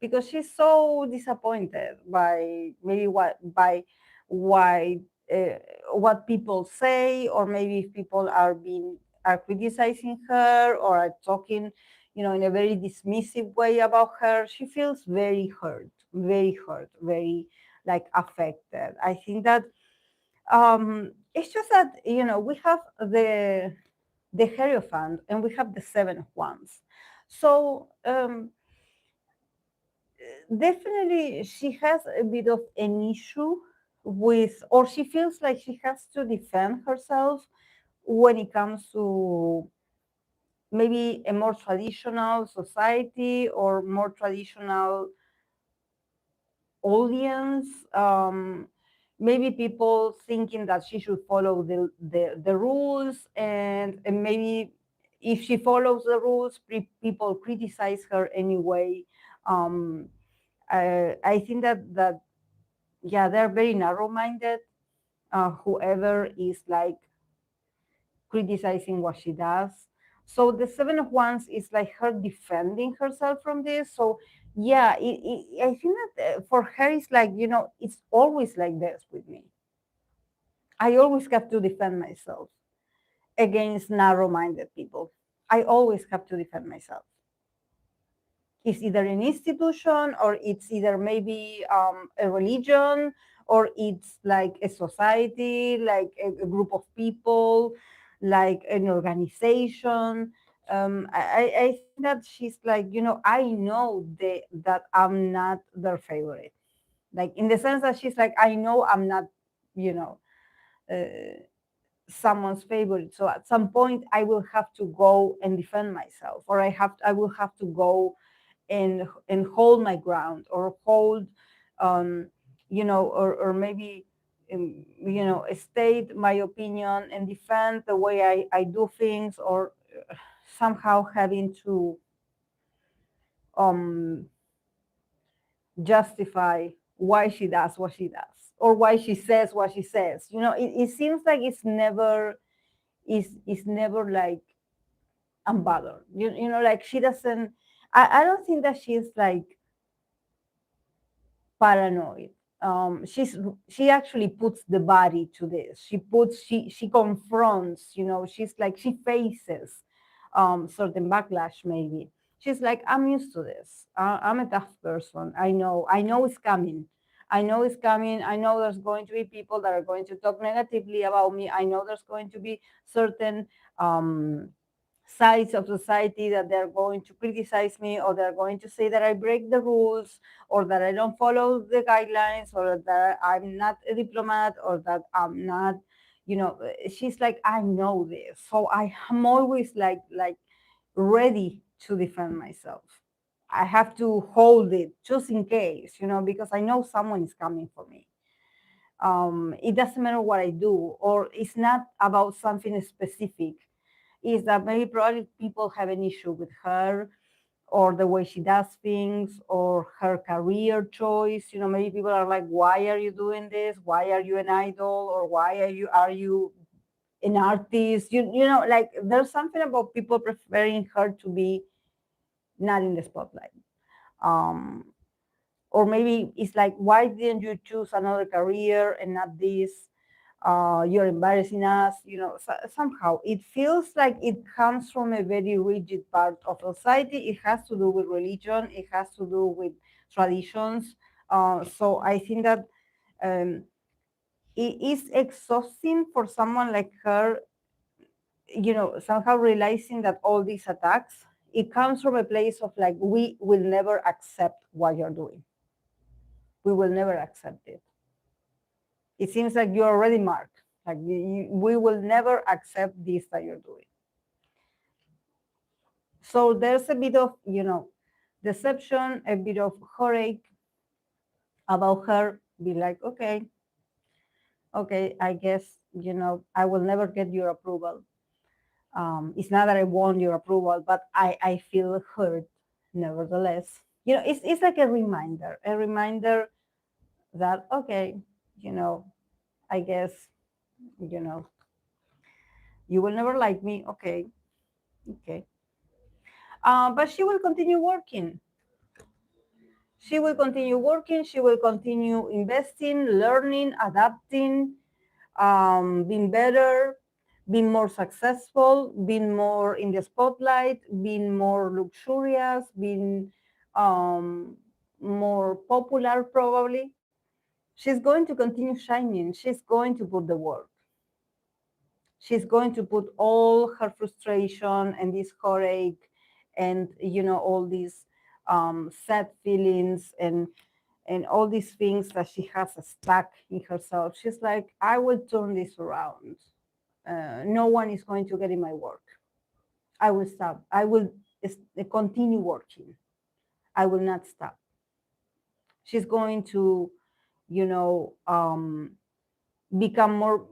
Because she's so disappointed by maybe why what people say, or maybe if people are criticizing her or are talking, in a very dismissive way about her. She feels very hurt, very like affected. I think that it's just that we have the Hierophant and we have the Seven of Wands. So definitely she has a bit of an issue with, or she feels like she has to defend herself when it comes to maybe a more traditional society or more traditional audience. Maybe people thinking that she should follow the rules, and maybe if she follows the rules, people criticize her anyway. Um, I think that yeah, they're very narrow-minded. Whoever is like criticizing what she does. So the Seven of Wands is like her defending herself from this. So yeah, I think that for her it's like, it's always like this with me. I always have to defend myself against narrow-minded people. I always have to defend myself. It's either an institution, or it's either maybe a religion, or it's like a society, like a group of people, like an organization. I think that she's like, I know that I'm not their favorite. Like, in the sense that she's like, I know I'm not, you know, uh, someone's favorite. So at some point, I will have to go and defend myself, or I will have to go and hold my ground, or hold, or maybe, state my opinion and defend the way I do things, or somehow having to um, justify why she does what she does, or why she says what she says. It seems like it's never like, I'm bothered. Like, she doesn't. I don't think that she's like paranoid. She actually puts the body to this. She confronts. She faces certain backlash. Maybe she's like, I'm used to this. I'm a tough person. I know it's coming. I know it's coming. I know there's going to be people that are going to talk negatively about me. I know there's going to be certain sides of society that they're going to criticize me, or they're going to say that I break the rules, or that I don't follow the guidelines, or that I'm not a diplomat, or that I'm not, she's like, I know this. So I am always like ready to defend myself. I have to hold it just in case, because I know someone is coming for me. It doesn't matter what I do, or it's not about something specific. Is that maybe probably people have an issue with her, or the way she does things, or her career choice. Maybe people are like, why are you doing this? Why are you an idol? Or why are you an artist? Like, there's something about people preferring her to be not in the spotlight. Um, or maybe it's like, why didn't you choose another career and not this? You're embarrassing us. Somehow it feels like it comes from a very rigid part of society. It has to do with religion. It has to do with traditions. So I think that um, it is exhausting for someone like her, somehow realizing that all these attacks, it comes from a place of like, we will never accept what you're doing. We will never accept it. It seems like you're already marked. Like, we will never accept this that you're doing. So there's a bit of, deception, a bit of heartache about her. Be like, okay, I guess, I will never get your approval. It's not that I want your approval, but I feel hurt nevertheless. It's like a reminder that, okay, I guess, you know, you will never like me. Okay. But she will continue working. She will continue working. She will continue investing, learning, adapting, being better, being more successful, being more in the spotlight, being more luxurious, being more popular, probably. She's going to continue shining. She's going to put the work. She's going to put all her frustration and this heartache and, all these sad feelings and all these things that she has stuck in herself. She's like, I will turn this around. No one is going to get in my work. I will stop. I will continue working. I will not stop. She's going to, become more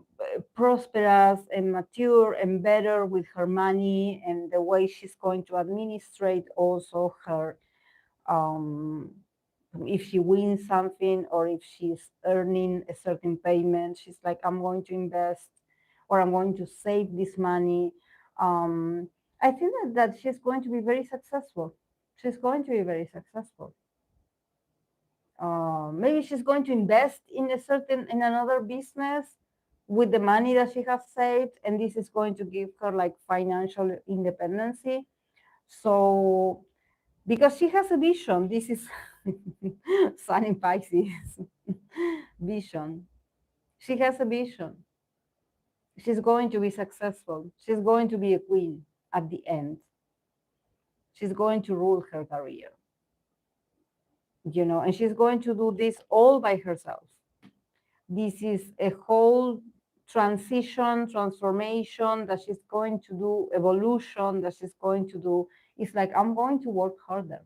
prosperous and mature and better with her money, and the way she's going to administrate also her If she wins something or if she's earning a certain payment, she's like, I'm going to invest or I'm going to save this money. I think that she's going to be very successful. She's going to be very successful. Maybe she's going to invest in another business with the money that she has saved, and this is going to give her like financial independency. So because she has a vision, this is Sun in Pisces vision. She has a vision. She's going to be successful. She's going to be a queen at the end. She's going to rule her career, and she's going to do this all by herself. This is a whole transformation that she's going to do, evolution that she's going to do. It's like, I'm going to work harder.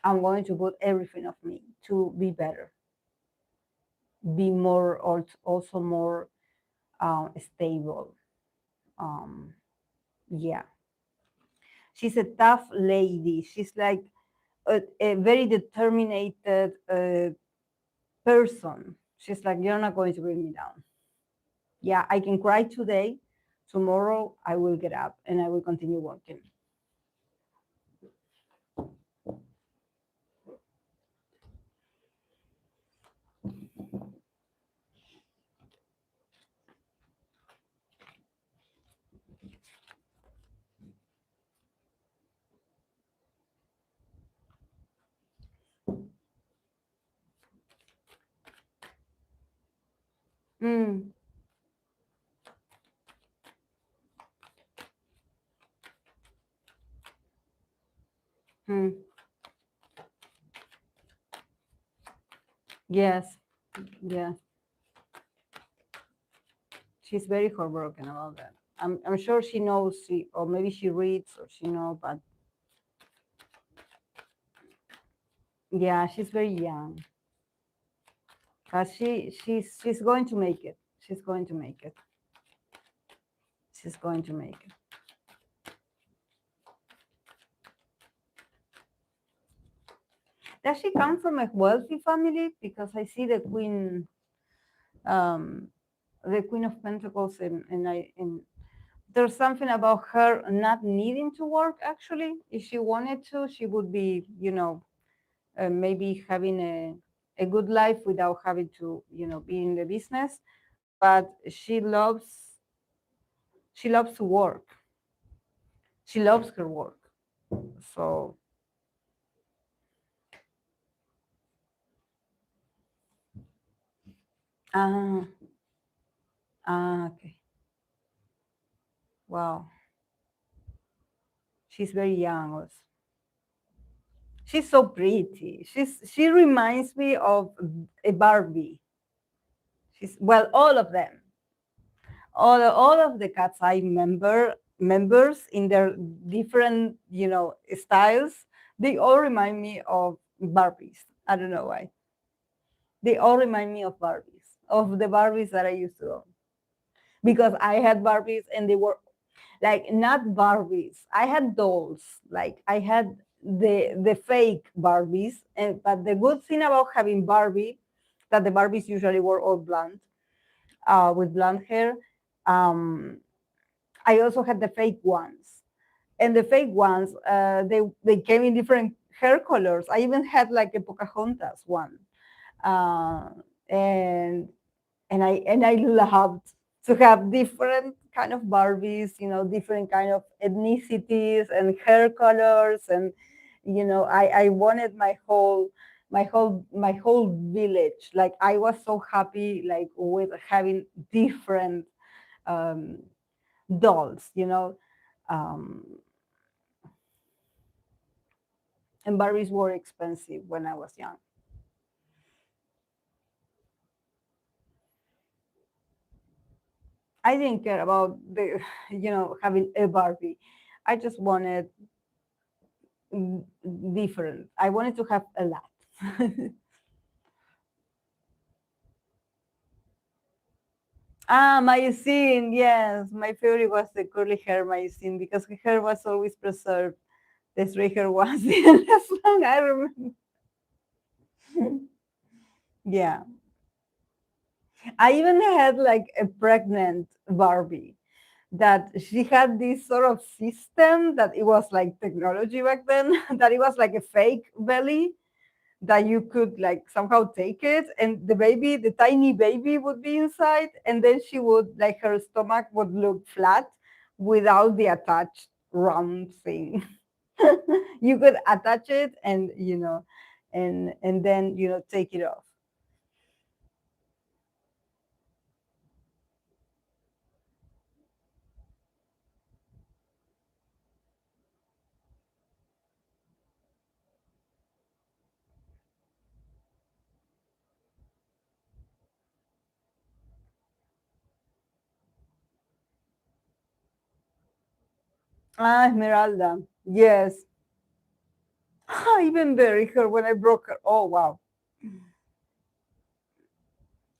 I'm going to put everything of me to be better, be more, also more stable. Yeah. She's a tough lady. She's like a very determined person. She's like, you're not going to bring me down. Yeah, I can cry today. Tomorrow I will get up and I will continue working. Mm. Mm. Yes. Yeah. She's very heartbroken about that. I'm sure she knows, or maybe she reads or she knows, but yeah, she's very young. But she's going to make it. She's going to make it. She's going to make it. Does she come from a wealthy family? Because I see um, the Queen of Pentacles, and there's something about her not needing to work. Actually, if she wanted to, she would be, maybe having a good life without having to, be in the business. But she loves to work. She loves her work. So ah okay. Wow. She's very young also. She's so pretty. She reminds me of a Barbie. Well, all of them. All of the Katseye members in their different, styles, they all remind me of Barbies. I don't know why. They all remind me of Barbies, of the Barbies that I used to own. Because I had Barbies and they were like not Barbies. I had dolls. Like I had the fake Barbies. But the good thing about having Barbie, that the Barbies usually were all blonde, with blonde hair. I also had the fake ones, and the fake ones, they came in different hair colors. I even had like a Pocahontas one, uh, and I loved to have different kind of Barbies, different kind of ethnicities and hair colors, and I wanted my whole village. Like I was so happy, like with having different um, dolls, um, and Barbies were expensive when I was young. I didn't care about the, having a Barbie. I just wanted different. I wanted to have a lot. Mycene, yes. My favorite was the curly hair Mycene because her hair was always preserved. The straight hair was less long. I remember. Yeah. I even had like a pregnant Barbie that she had this sort of system that it was like technology back then, that it was like a fake belly that you could like somehow take it, and the baby, the tiny baby would be inside, and then she would like her stomach would look flat without the attached round thing. You could attach it and and then take it off. Ah, Esmeralda. Yes. I even buried her when I broke her. Oh, wow.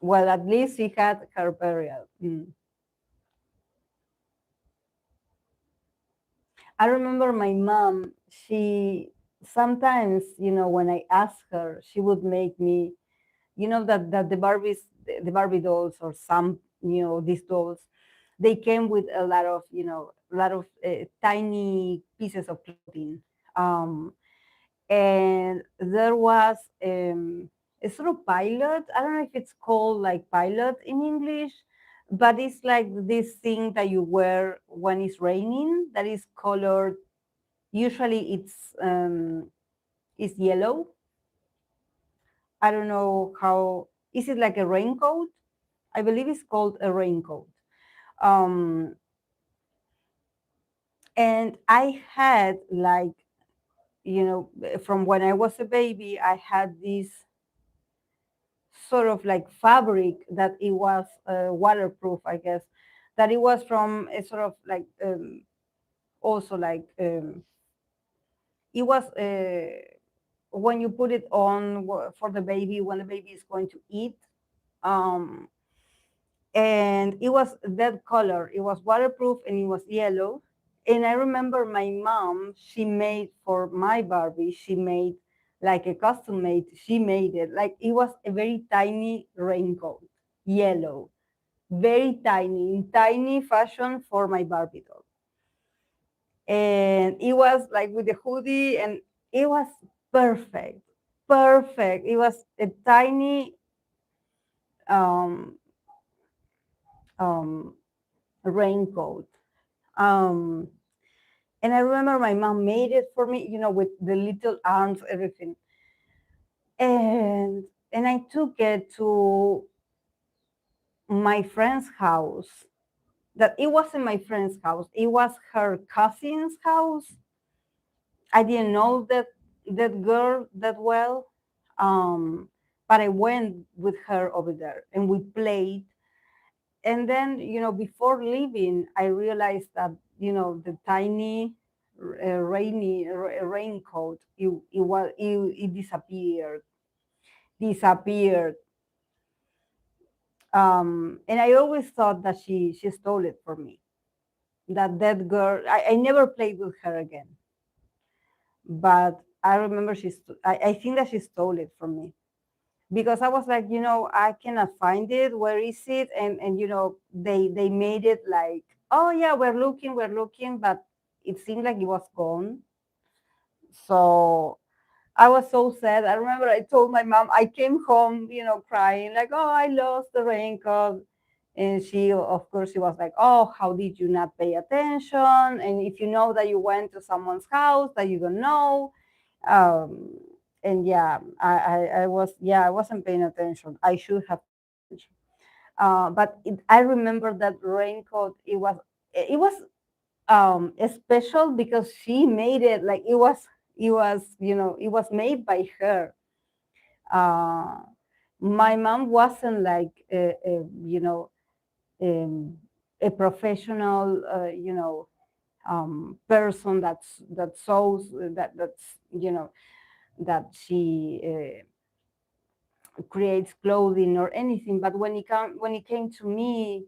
Well, at least she had her burial. I remember my mom, she sometimes, when I asked her, she would make me, that the Barbies, the Barbie dolls or some, these dolls, they came with a lot of, tiny pieces of clothing. Um, and there was a sort of pilot. I don't know if it's called like pilot in English, but it's like this thing that you wear when it's raining that is colored. Usually it's yellow. I don't know how. Is it like a raincoat? I believe it's called a raincoat. Um, and I had like from when I was a baby, I had this sort of like fabric that it was waterproof, I guess. That it was from a sort of like also like it was when you put it on for the baby when the baby is going to eat. Um, and it was that color. It was waterproof and it was yellow. And I remember my mom, she made for my Barbie, she made like a custom made, she made it like it was a very tiny raincoat, yellow, very tiny, in tiny fashion for my Barbie doll. And it was like with the hoodie, and it was perfect, perfect. It was a tiny um, um, raincoat. Um, and I remember my mom made it for me, with the little arms, everything. And I took it to my friend's house. That it wasn't my friend's house; it was her cousin's house. I didn't know that girl that well, but I went with her over there and we played. And then before leaving, I realized that the tiny raincoat it disappeared. And I always thought that she stole it from me. That girl, I never played with her again. But I remember I think that she stole it from me because I was like, I cannot find it. Where is it? And they made it like, oh yeah, we're looking, but it seemed like it was gone. So I was so sad. I remember I told my mom, I came home, crying, like, oh, I lost the raincoat. And she, of course, she was like, oh, how did you not pay attention? And if you know that you went to someone's house that you don't know. Um, and yeah, I wasn't paying attention. I should have paid attention. But I remember that raincoat, it was special because she made it like it was made by her. uh my mom wasn't like um, a professional person that sews that's that she creates clothing or anything. But when it came to me,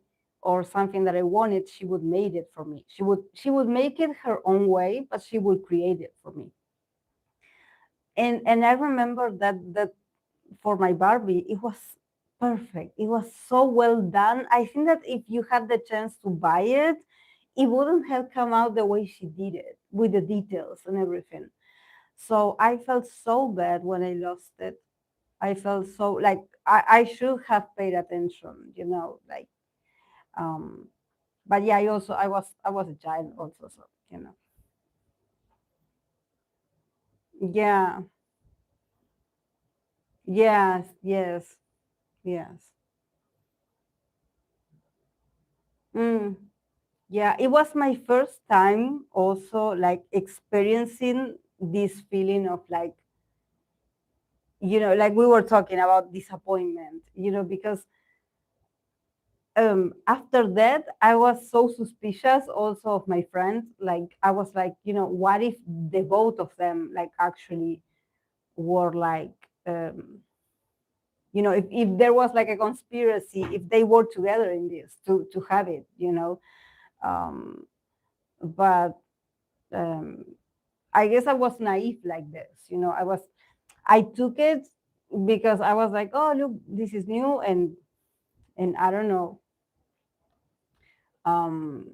or something that I wanted, she would make it for me. She would make it her own way, but she would create it for me. And I remember that for my Barbie, it was perfect. It was so well done. I think that if you had the chance to buy it, it wouldn't have come out the way she did it, with the details and everything. So I felt so bad when I lost it. I felt so like I should have paid attention, like um but yeah, I was a child also, so yeah. Yes, yes, yes. Mm. Yeah, it was my first time also like experiencing this feeling of like, like we were talking about disappointment, because after that I was so suspicious also of my friends. Like I was like, what if the both of them like actually were like, if there was like a conspiracy, if they were together in this to have it, um, but um, I guess I was naive like this. I took it because I was like, oh look, this is new, and I don't know. Um,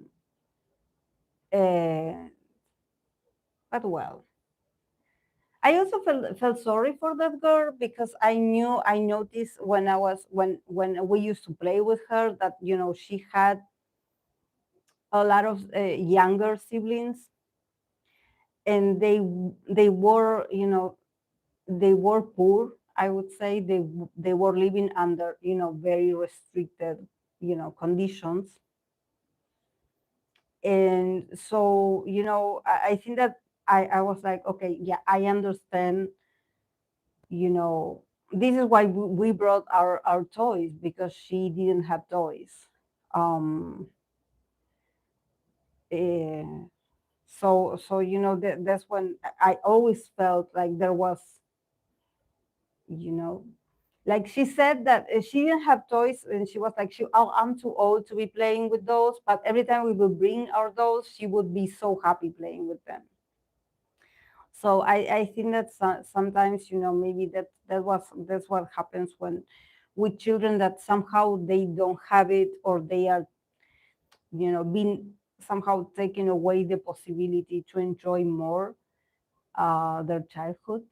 uh, but well, I also felt sorry for that girl because I noticed when we used to play with her that she had a lot of younger siblings, and they were they were poor. I would say they were living under very restricted conditions. And so I think that I was like, okay, yeah, I understand. you know this is why we brought our toys, because she didn't have toys. um eh, so that's when I always felt like there was, you know like she said that she didn't have toys, and she was like, oh, I'm too old to be playing with those, but every time we would bring our dolls, she would be so happy playing with them. So I think that sometimes maybe that's what happens when with children, that somehow they don't have it, or they are being somehow taken away the possibility to enjoy more their childhood.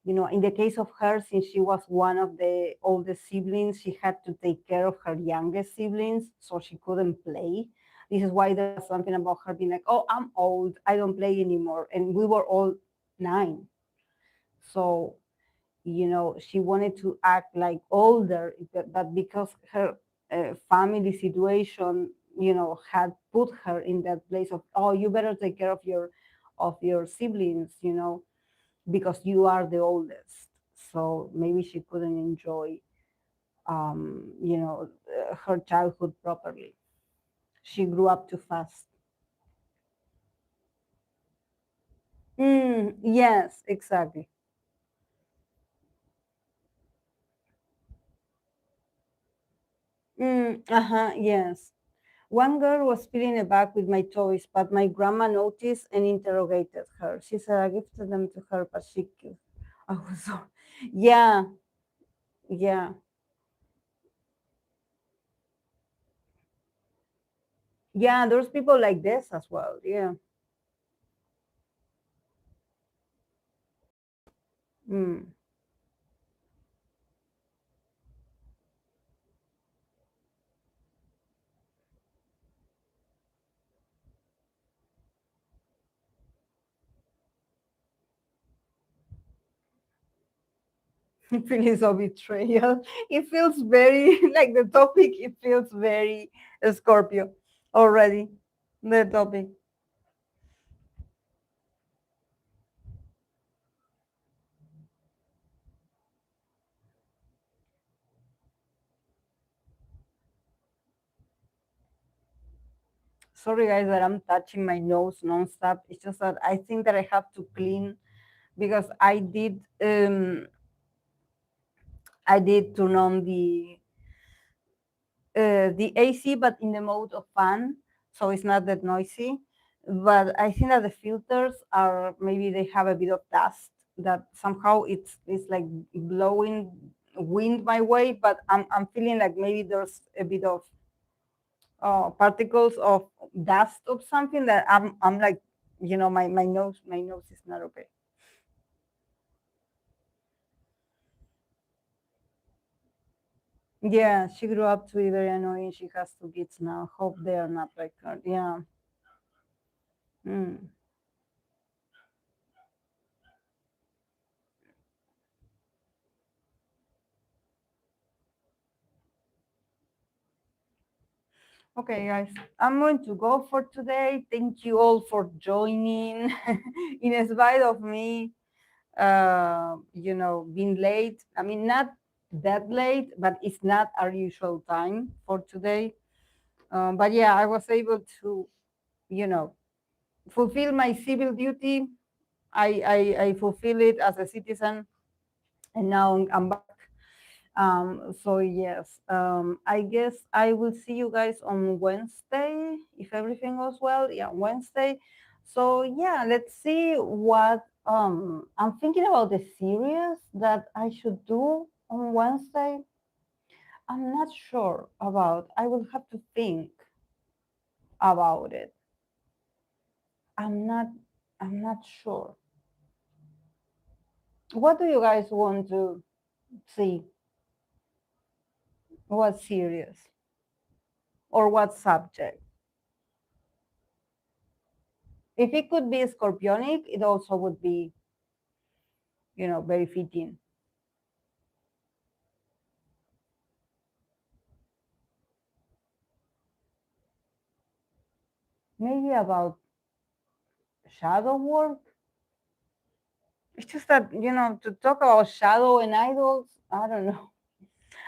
In the case of her, since she was one of the oldest siblings, she had to take care of her youngest siblings, so she couldn't play. This is why there's something about her being like, oh, I'm old, I don't play anymore. And we were all 9. So, she wanted to act like older, but because her family situation, had put her in that place of, oh, you better take care of your siblings, because you are the oldest. So maybe she couldn't enjoy, her childhood properly. She grew up too fast. Yes, exactly. Uh-huh, yes. One girl was filling a bag with my toys, but my grandma noticed and interrogated her. She said I gifted them to her, but I was so, yeah, yeah, yeah. There's people like this as well. Yeah. Mm. Feelings of betrayal. It feels very like the topic. It feels very Scorpio already. The topic. Sorry, guys, that I'm touching my nose nonstop. It's just that I think that I have to clean, because I did turn on the AC, but in the mode of fan, so it's not that noisy. But I think that the filters are, maybe they have a bit of dust that somehow it's like blowing wind my way, but I'm feeling like maybe there's a bit of particles of dust of something that I'm like, my nose is not okay. Yeah, she grew up to be very annoying. She has two kids now. Hope they are not like her. Yeah. Mm. Okay, guys, I'm going to go for today. Thank you all for joining. In spite of me, being late. I mean, not that late, but it's not our usual time for today. But yeah, I was able to, you know, fulfill my civil duty. I fulfill it as a citizen, and now I'm back. So yes, I guess I will see you guys on Wednesday if everything goes well. Yeah, Wednesday. So yeah, let's see what I'm thinking about the series that I should do on Wednesday. I'm not sure about. I will have to think about it. I'm not I'm not sure. What do you guys want to see? What series or what subject? If it could be scorpionic, it also would be, very fitting. Maybe about shadow work. It's just that, to talk about shadow and idols, I don't know.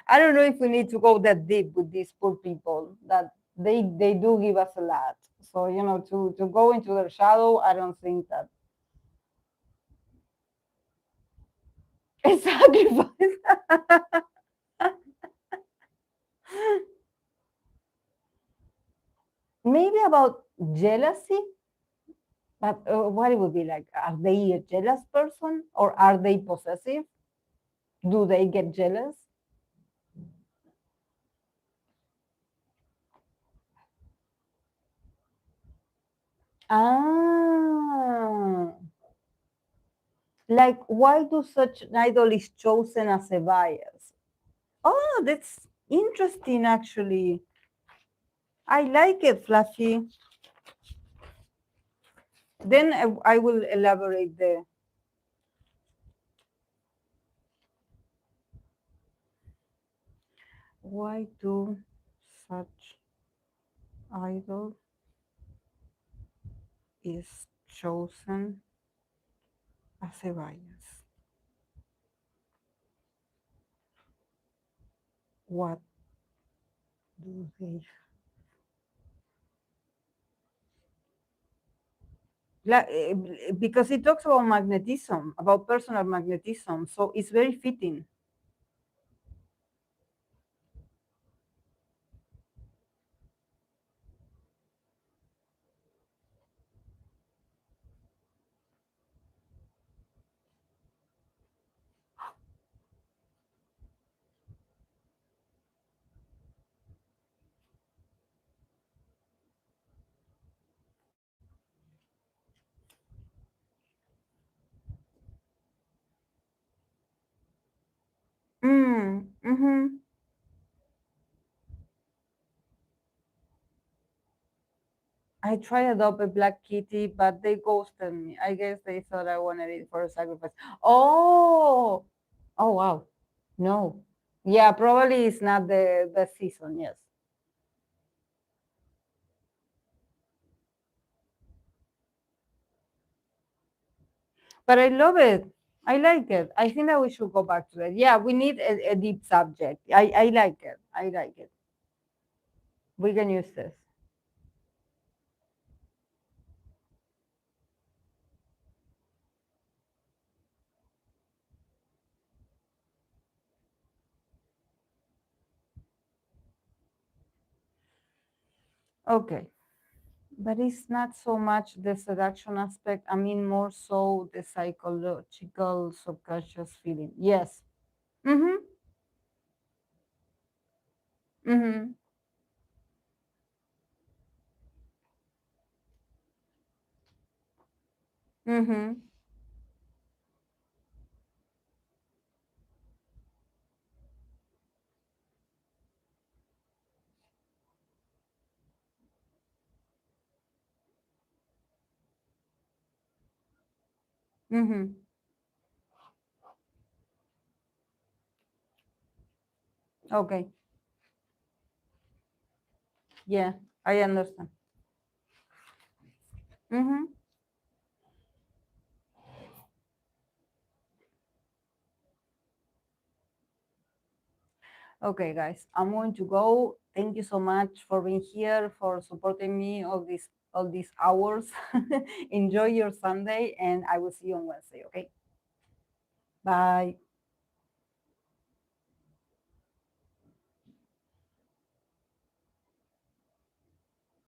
I don't know if we need to go that deep with these poor people that they do give us a lot. So, to go into their shadow, I don't think that it's sacrifice. Maybe about jealousy, but what it would be like? Are they a jealous person or are they possessive? Do they get jealous? Ah, like why do such an idol is chosen as a bias? Oh, that's interesting actually. I like it, Fluffy. Then I will elaborate the why do such idol is chosen as a bias. What do they because it talks about magnetism, about personal magnetism, so it's very fitting. Mm-hmm. I tried adopt a black kitty, but they ghosted me. I guess they thought I wanted it for a sacrifice. Oh, oh wow, no, yeah, probably it's not the season. Yes, but I love it. I like it. I think that we should go back to it. Yeah, we need a deep subject. I like it. I like it. We can use this. Okay. But it's not so much the seduction aspect. I mean, more so the psychological subconscious feeling. Yes. Mm-hmm. Mm-hmm. Mm-hmm. Mm-hmm. Okay. Yeah, I understand. Mm-hmm. Okay, guys, I'm going to go. Thank you so much for being here, for supporting me all these hours. Enjoy your Sunday, and I will see you on Wednesday. Okay. Bye.